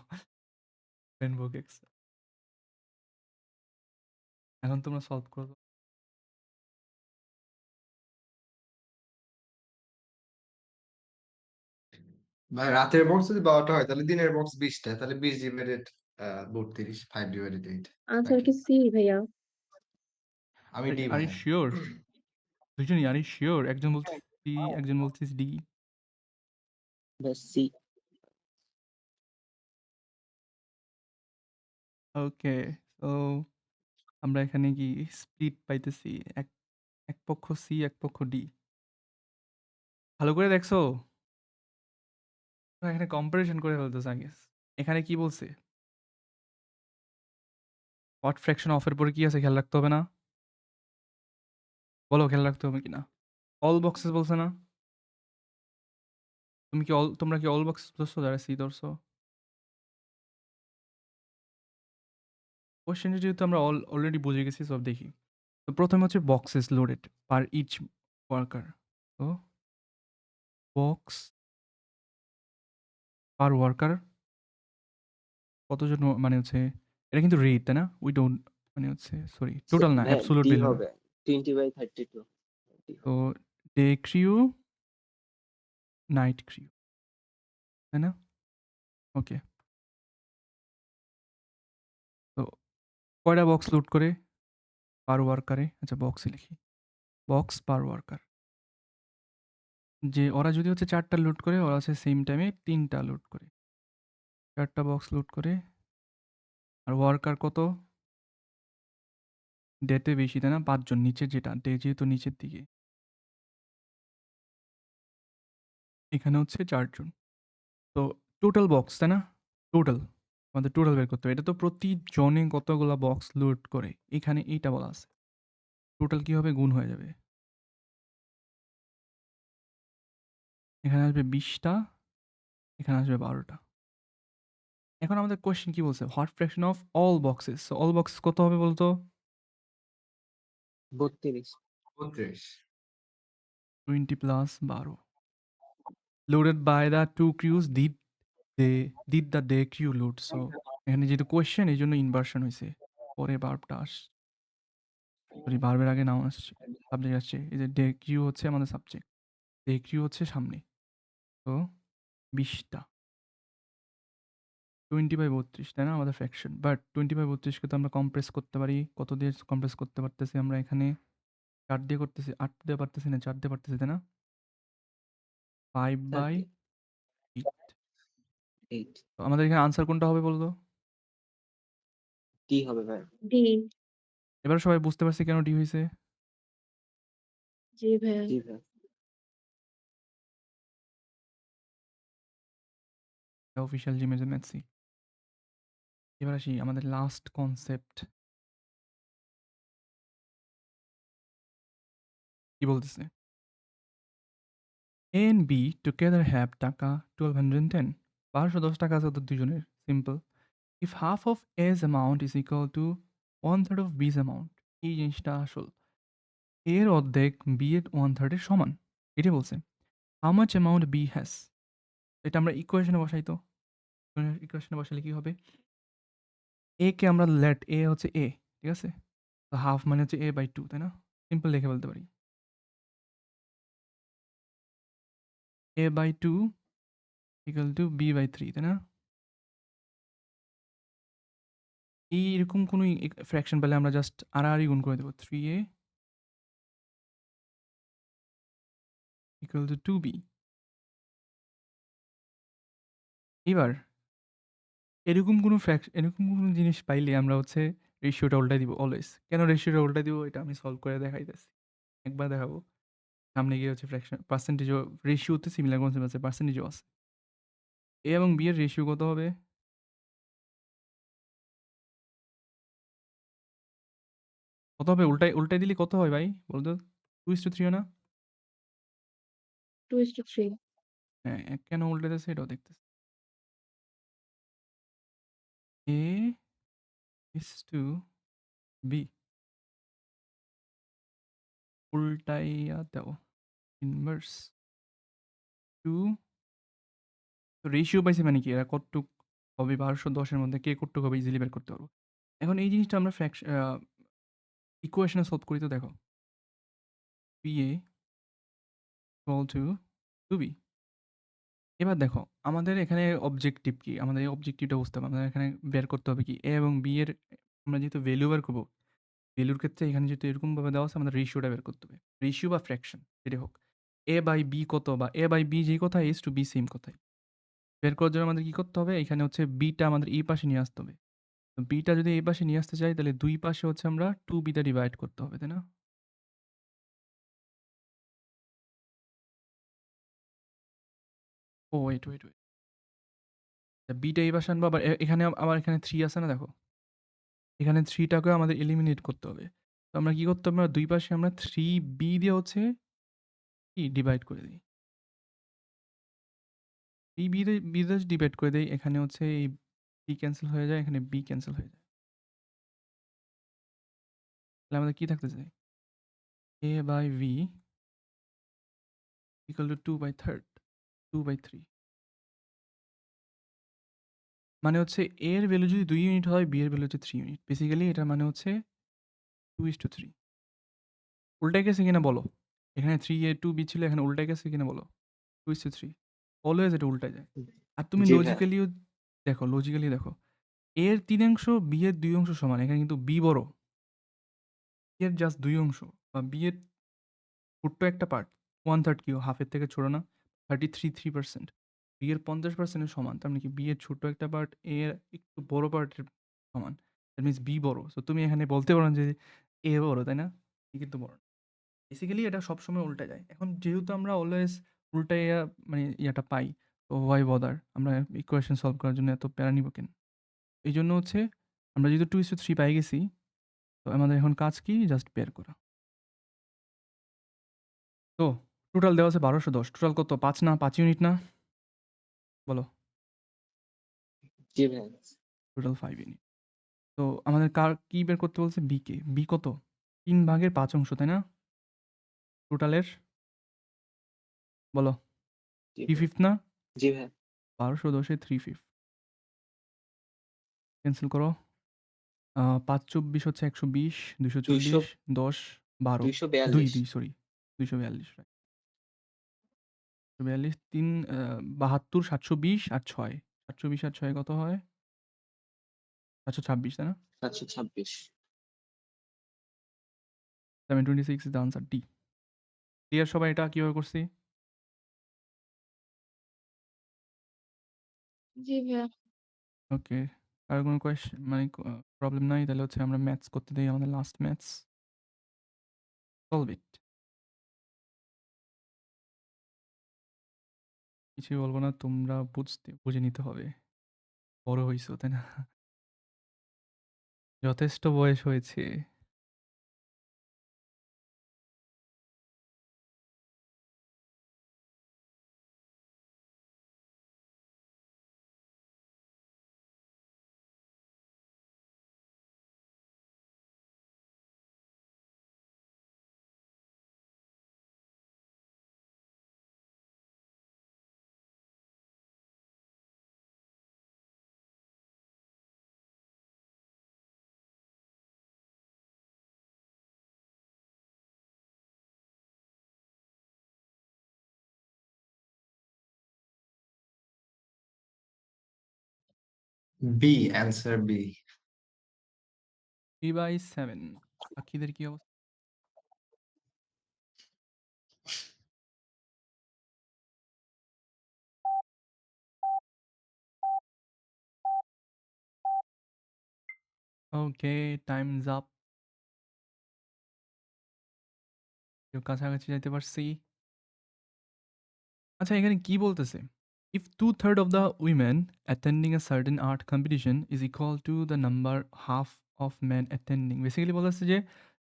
Rainbow cakes. এখন তোমরা সলভ করো। ভাই রাতের বক্স যদি ১২টা হয় তাহলে দিনের বক্স ২০টা, তাহলে ২০ ডিভাইডেড ৩২, 5 ডিভাইডেড 8 আনসার নাকি? কি সি ভাইয়া? আমি ডি আর ইউ ভাইয়া। শিওর? দুজনই আর ইউ শিওর? একজন বলছে সি, একজন বলছে ডি। ব্যাস সি। ওকে, সো আমরা এখানে কি স্প্লিট পাইতেছি? এক এক পক্ষ সি, এক পক্ষ ডি। ভালো করে দেখছো? তোমরা এখানে কম্পারিজন করে ফেলতেছে আগে। এখানে কি বলছে? হোয়াট ফ্র্যাকশন অফের পরে কি আছে খেয়াল রাখতে হবে না? বলো খেয়াল রাখতে হবে কিনা? অল বক্সেস বলছে না? তোমরা কি অল বক্সেস ধরছো যারা সি ধরছো? কোয়েশ্চেনটা যেহেতু আমরা অলরেডি বুঝে গেছি, সব দেখি। তো প্রথমে হচ্ছে বক্সেস লোডেড পার ইচ ওয়ার্কার। তো বক্স পার ওয়ার্কার কতজন মানে হচ্ছে এটা কিন্তু রেট, তাই না? উই ডোন্ট মানে হচ্ছে সরি টোটাল না, হ্যাঁ, অ্যাবসোলিউট ডি বিল হবে। হবে 20/32 ডি তো হবে। ডে ক্রিউ, নাইট ক্রিউ, তাই না? ওকে, তো কয়টা বক্স লুট করে পার ওয়ার্কারে? আচ্ছা বক্সে লিখি, বক্স পার ওয়ার্কার। যে ওরা যদি হচ্ছে 4টা লুট করে, ওরা হচ্ছে সেম টাইমে 3টা লুট করে, 4টা বক্স লুট করে। আর ওয়ার্কার কত? ডেতে বেশি, তাই না? 5 জন, নিচের যেটা ডে যেহেতু নিচের দিকে, এখানে হচ্ছে 4 জন। তো টোটাল বক্স, তাই না? টোটাল, আমাদের টোটাল বের করতে হবে। এটা তো প্রতি জনে কতগুলা বক্স লুট করে, এখানে এইটা বলা আছে। টোটাল কি হবে? গুণ হয়ে যাবে। এখানে আসবে 20টা, এখানে আসবে 12টা। এখন আমাদের কোয়েশ্চেন কি বলছে? What fraction of all boxes? So all boxes কত হবে বলতো? 32। ৩২। 20 plus 12 loaded by the 2 crews did the day crew load. So এখানে যেহেতু কোয়েশ্চেন, এই জন্য ইনভার্সন হয়েছে, পরে বার্বটা আসছে, সরি বার্বের আগে নাম আসছে, সাবজেক্ট আসছে। এই যে ডে কিউ হচ্ছে আমাদের সাবজেক্ট, ডে কিউ হচ্ছে সামনে। তো 20টা 20/32, তাই না আমাদের ফ্র্যাকশন? বাট 20/32কে তো আমরা কম্প্রেস করতে পারি। কত দিয়ে কম্প্রেস করতে পারতেছি আমরা? এখানে 4 দিয়ে করতেছি, 8 দিয়ে পারতেছি না, 4 দিয়ে পারতেছি, তাই না? 5/8। 8 তো আমাদের এখানে আনসার কোনটা হবে বলতো? ডি হবে ভাই। ডি। এবার সবাই বুঝতে পারছি কেন ডি হয়েছে? জি ভাইয়া। জি ভাই। অফিসিয়াল জিমেজে ম্যাথসি। এবার আসি আমাদের লাস্ট কনসেপ্ট কি বলতেছে? A and B together have টাকা 1210। 1210 টাকা আছে ওদের দুজনের, simple. If half of A's amount is equal to 1/3 of B's amount, এই জিনিসটা আসল। এর অর্ধেক বি এর 1/3 এর সমান, এটাই বলছে। How much amount B has? এটা আমরা ইকুয়েশনে বসাই তো। ইকুয়েশনে বসালে কি হবে? এ কে আমরা লেট এ হচ্ছে এ, ঠিক আছে? তো হাফ মানে হচ্ছে a/2, তাই না? সিম্পল লিখে বলতে পারি a/2 ইকুয়াল টু b/3, তাই না? এইরকম কোনো ফ্র্যাকশন পেলে আমরা জাস্ট আড়াআড়ি গুণ করে দেবো। 3a equal to 2b। এবার এরকম কোনো জিনিস পাইলে আমরা হচ্ছে রেশিওটা উল্টাই দিব অলওয়েজ। কেন রেশিওটা উল্টাই দিব? এটা আমি সলভ করে দেখাইতেছি। একবার দেখাবো। সামনে গিয়ে হচ্ছে ফ্র্যাকশন পার্সেন্টেজও, রেশিওতে সিমিলার কনসেপ্ট আছে, পার্সেন্টেজও আছে। এ এবং বি এর রেশিও কত হবে? কত হবে? উল্টায় দিলে কত হয় ভাই? বলতো 2:3 হয় না? 2:3 হ্যাঁ, কেন উল্টাইতেছে এটাও দেখতেছি। A is to B উল্টাইয়া দাও। ইনভার্স টু তো রেশিও পাইছি মানে কি? এরা কতটুক হবে 1210 এর মধ্যে কে কতটুক হবে ইজিলি বের করতে পারবো। এখন এই জিনিসটা আমরা ইকুয়েশনে সলভ করি তো দেখো। PA equal to 2B এবার দেখো আমাদের এখানে অবজেক্টিভ কি? আমাদের এই অবজেক্টিভটা বুঝতে হবে। আমাদের এখানে বের করতে হবে কি? A এবং B এর আমরা যেহেতু ভ্যালু বের করব, ভ্যালুর ক্ষেত্রে এখানে যেহেতু এরকমভাবে দেওয়া আছে আমাদের রেশিওটা বের করতে হবে। রেশিও বা ফ্র্যাকশন যেটাই হোক। A/B কত বা A/B যেই কথা A is to B same কথাই। বের করার জন্য আমাদের কি করতে হবে? এখানে হচ্ছে বিটা আমাদের এই পাশে নিয়ে আসতে হবে। তো বিটা যদি এই পাশে নিয়ে আসতে চাই তাহলে ২ পাশে হচ্ছে আমরা 2b দ্বারা ডিভাইড করতে হবে, তাই না? ও ওয়েট। বিটা এই পাশে আনবো আবার এখানে আবার এখানে 3 আছে না দেখো? এখানে 3 টাকেও আমাদের এলিমিনেট করতে হবে। তো আমরা কি করতে হবে? ২ পাশে আমরা 3b দিয়ে হচ্ছে কি ডিভাইড করে দিই। 3b দিয়ে ডিভাইড করে দেই। এখানে হচ্ছে এই b ক্যানসেল হয়ে যায়, এখানে b ক্যানসেল হয়ে যায়। তাহলে আমাদের কি থাকতেছে? A/V equal to 2/3 মানে হচ্ছে A এর ভ্যালু যদি 2 ইউনিট হয়, B এর ভ্যালু হচ্ছে 3 ইউনিট। বেসিক্যালি এটা মানে হচ্ছে 2:3 উল্টায় গেছে কিনা বলো? এখানে 3A 2B ছিল, এখানে উল্টায় গেছে কিনা বলো? 2:3 অলওয়েজ এটা উল্টায় যায়। আর তুমি জি ভাইয়া। লজিক্যালি দেখো। A এর 3 অংশ, B এর 2 অংশ সমান। এখানে কিন্তু B বড়। A এর জাস্ট 2 অংশ বা B এর ছোট্ট একটা পার্ট 1/3 কিও হাফের থেকে ছোট না? 33% B এর 50% এর সমান। তার মানে কি B এর ছোট একটা পার্ট A এর একটু বড় পার্টের সমান। দ্যাট মিনস B বড়। সো তুমি এখানে বলতে পারো না যে A বড়, তাই না? B কিন্তু বড়। বেসিক্যালি এটা সবসময় উল্টে যায়। এখন যেহেতু আমরা অলওয়েজ উল্টাইয়া মানে ইয়াটা পাই, তো হোয়াই বদার? আমরা ইকুয়েশন সলভ করার জন্য এত প্যারা নিব কেন? এইজন্য হচ্ছে আমরা যেহেতু 2:3 পাই গেছি, তো আমাদের এখন কাজ কি? জাস্ট বের করা। তো টোটাল দেওয়া আছে 1210। টোটাল কত? 5 না? 5 ইউনিট না? বলো। জি ভাইয়া। Total 5 unit. তো আমাদের কি বের করতে বলছে? B কে। B কত? 3 ভাগের 5 অংশ, তাই না? টোটালের বলো। জি 3/5 না? জি ভাইয়া। 1210 এর 3/5 ক্যানসেল করো। ৫ ২৪ হচ্ছে ১২০, 200 ২৪০, ১০, ১২, 242 ২ সরি ২৪২ রাইট। ২৪২, ৩ ৭২, ৭২০ আর ৬। ৭২০ আর ৬ কত হয়? ৭২৬, তাই না? 726 726 is the answer D. Clear সবাই এটা কিভাবে করছি? জি ভাইয়া। ওকে। কারো কোনো মানে প্রবলেম নাই? তাহলে হচ্ছে আমরা ম্যাথস করতে দেই আমাদের লাস্ট ম্যাথস। Solve it. কিছুই বলব না। তোমরা বুঝে নিতে হবে। বড় হইছো, তাই না? যথেষ্ট বয়স হয়েছে। B, answer B. 3/7 বাকিদের কি অবস্থা? ওকে, টাইমস আপ। কেউ কাছাকাছি যাইতে পারছি? আচ্ছা এখানে কি বলতেছে? If 2/3 of the women attending a certain art competition is equal to the number half of men attending. Basically বলতেছে যে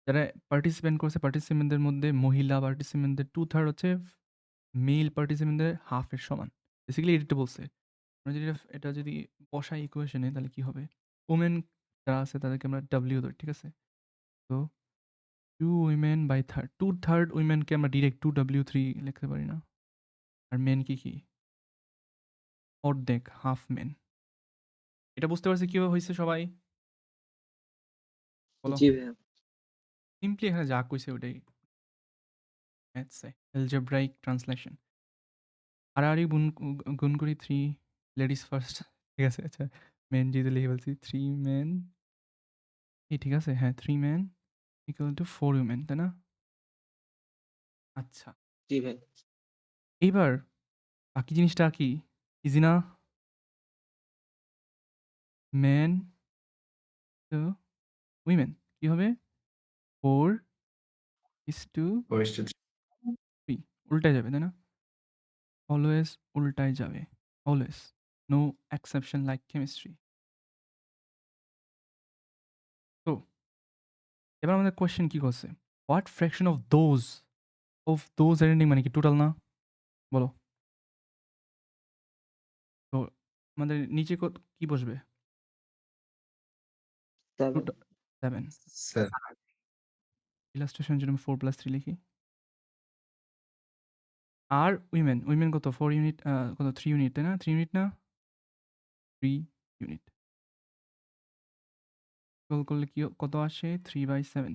যারা পার্টিসিপেন্ট করছে পার্টিসিপেন্টদের মধ্যে মহিলা পার্টিসিপেন্টদের 2/3 হচ্ছে মেল পার্টিসিপেন্টদের হাফের সমান। বেসিক্যালি এটা বলছে। আমরা যদি এটা যদি বসাই ইকুয়েশনে তাহলে কি হবে? ওমেন যারা আছে তাদেরকে আমরা W ধরি, ঠিক আছে? তো 2 উইমেন বাই 2/3 উইমেনকে আমরা ডিরেক্ট 2W3 লিখতে পারি না? আর মেন কি? অর্ধেক, হাফ মেন। এটা বুঝতে পারছি কিভাবে হইছে সবাই? বলো। জি ভাইয়া। সিম্পলি এখানে যা কইছে ওটাই ম্যাথসে অ্যালজেব্রাইক ট্রান্সলেশন। হারাহারি গুণ করি 3 লেডিস ফার্স্ট। ঠিক আছে? আচ্ছা মেন যেহেতু লিখে ফেলছি 3 মেন ঠিক আছে? হ্যাঁ 3 মেন ইকুয়াল টু 4 উইমেন, তাই না? আচ্ছা। জি ভাই। এইবার বাকি জিনিসটা কি? ইজি না? মেন টু উইমেন কি হবে? 4:3 পরিস্থিতি উল্টায় যাবে, তাই না? অলওয়েজ উল্টায় যাবে। Always. No exception like chemistry. তো এবার আমাদের কোয়েশ্চেন কি করছে? What fraction of those ending মানে কি টোটাল না? বলো। তো আমাদের নিচে কি বসবে? 7 7 স্যার ইলাস্ট্রেশনের জন্য 4+3 লিখি। আর উইমেন কত 4 ইউনিট কত 3 ইউনিট, তাই না? 3 ইউনিট না? 3 ইউনিট। ইকুয়াল করলে কি কত আসে? 3/7।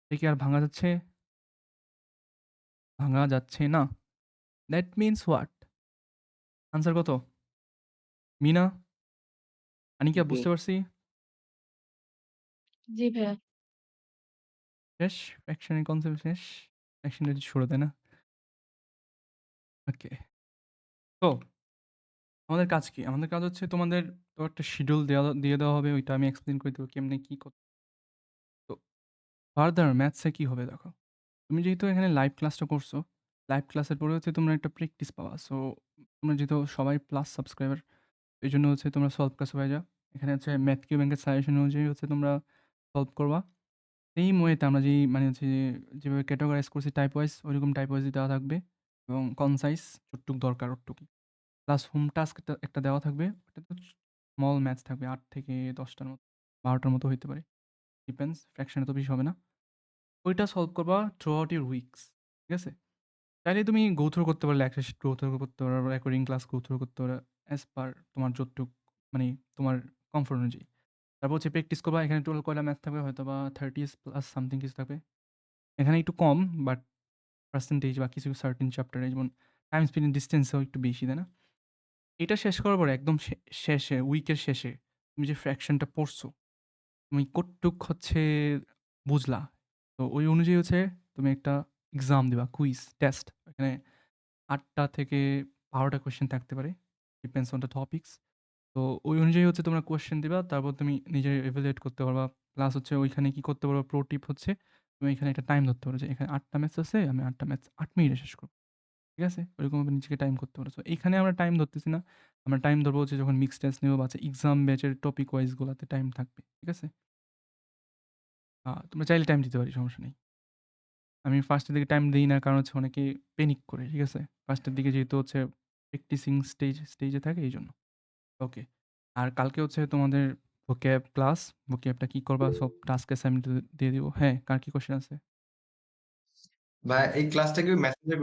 এটা কি আর ভাঙা যাচ্ছে? ভাঙা যাচ্ছে না। That means what? আনসার কত? মিনা? আনিকা জি। বুঝতে পারছি? জি ভাইয়া। শেষ? ফ্র্যাকশনের কনসেপ্ট শেষ? ফ্র্যাকশনটা শুরু, তাই না? ওকে। তো আমাদের কাজ কি? আমাদের কাজ হচ্ছে তোমাদের তো একটা শিডিউল দিয়ে দেওয়া হবে। ওইটা আমি এক্সপ্লেইন করে দেবো কেমনে কি করতে। তো ফার্দার ম্যাথসে কি হবে দেখো। তুমি যেহেতু এখানে লাইভ ক্লাসটা করছো, লাইভ ক্লাসের পরে হচ্ছে তোমরা একটা প্র্যাকটিস পাওয়া। সো তোমরা যেহেতু সবাই প্লাস সাবস্ক্রাইবার, এই জন্য হচ্ছে তোমরা সলভ ক্লাস হয়ে যাও। এখানে হচ্ছে ম্যাথ কিউ ব্যাংকের সাজেশন অনুযায়ী হচ্ছে তোমরা সলভ করবা। সেম ওয়েতে আমরা যেই মানে হচ্ছে যেভাবে ক্যাটাগরাইজ করছি টাইপ ওয়াইজ, ওইরকম টাইপ ওয়াইজই দেওয়া থাকবে এবং কনসাইজ যতটুক দরকার ওটুকুই। প্লাস হোম টাস্ক একটা দেওয়া থাকবে। ওটা তো স্মল ম্যাথস থাকবে 8 থেকে 10টার মতো, 12টার মতো হইতে পারে। ডিপেন্ডস, ফ্র্যাকশনে তো বেশি হবে না। ওইটা সলভ করবা থ্রু আউট ইউর উইকস। ঠিক আছে? চাইলে তুমি গো থ্রু করতে পারলে একটা শিট গো থ্রু করতে পারো, রেকর্ডিং ক্লাস গো থ্রু করতে পারো অ্যাজ পার তোমার যতটুক মানে তোমার কমফোর্ট অনুযায়ী। তারপর হচ্ছে প্র্যাকটিস করবা। এখানে টোটাল কয়টা ম্যাথ থাকবে হয়তো বা 30 প্লাস সামথিং কিছু থাকবে। এখানে একটু কম বাট পার্সেন্টেজ বা কিছু সার্টেন চ্যাপ্টারে যেমন টাইম স্পিড ডিস্টেন্সও একটু বেশি, তাই না? এটা শেষ করার পরে একদম শেষে উইকের শেষে তুমি যে ফ্র্যাকশনটা পড়ছো তুমি কতটুক হচ্ছে বুঝলা, তো ওই অনুযায়ী হচ্ছে তুমি একটা এক্সাম দিবা, কুইজ টেস্ট। এখানে 8টা থেকে 12টা কোয়েশ্চেন থাকতে পারে, ডিপেন্ডস অন দ্য টপিক্স। তো ওই অনুযায়ী হচ্ছে তোমরা কোয়েশ্চেন দিবা, তারপর তুমি নিজে এভালুয়েট করতে পারবা। প্লাস হচ্ছে ওইখানে কি করতে পারবা, প্রো টিপ হচ্ছে তুমি এখানে একটা টাইম ধরতে পারো যে এখানে 8টা ম্যাথস আছে, আমি 8টা ম্যাথস 8 মিনিটে শেষ করবো। ঠিক আছে? ওইরকমভাবে নিজেকে টাইম করতে পারো। সো এইখানে আমরা টাইম ধরতেছি না। আমরা টাইম ধরবো হচ্ছে যখন মিক্স টেস্ট নেবো বা এক্সাম ব্যাচের টপিক ওয়াইজগুলোতে টাইম থাকবে। ঠিক আছে? তোমরা চাইলে টাইম দিতে পারি, সমস্যা নেই। আমি ফার্স্টের দিকে টাইম দিই না কারণ হচ্ছে অনেকে প্যানিক করে। ঠিক আছে? ফার্স্টের দিকে যেহেতু হচ্ছে প্র্যাকটিসিং স্টেজে থাকে এইজন্য। ওকে। আর কালকে হচ্ছে তোমাদের ভোক্যাব ক্লাস। ভোক্যাবটা কি করবা সব টাস্ক অ্যাসাইনমেন্ট দিয়ে দিব। হ্যাঁ, কার কি কোয়েশ্চেন আছে? ভাই এই ক্লাসটা কি মেসেঞ্জার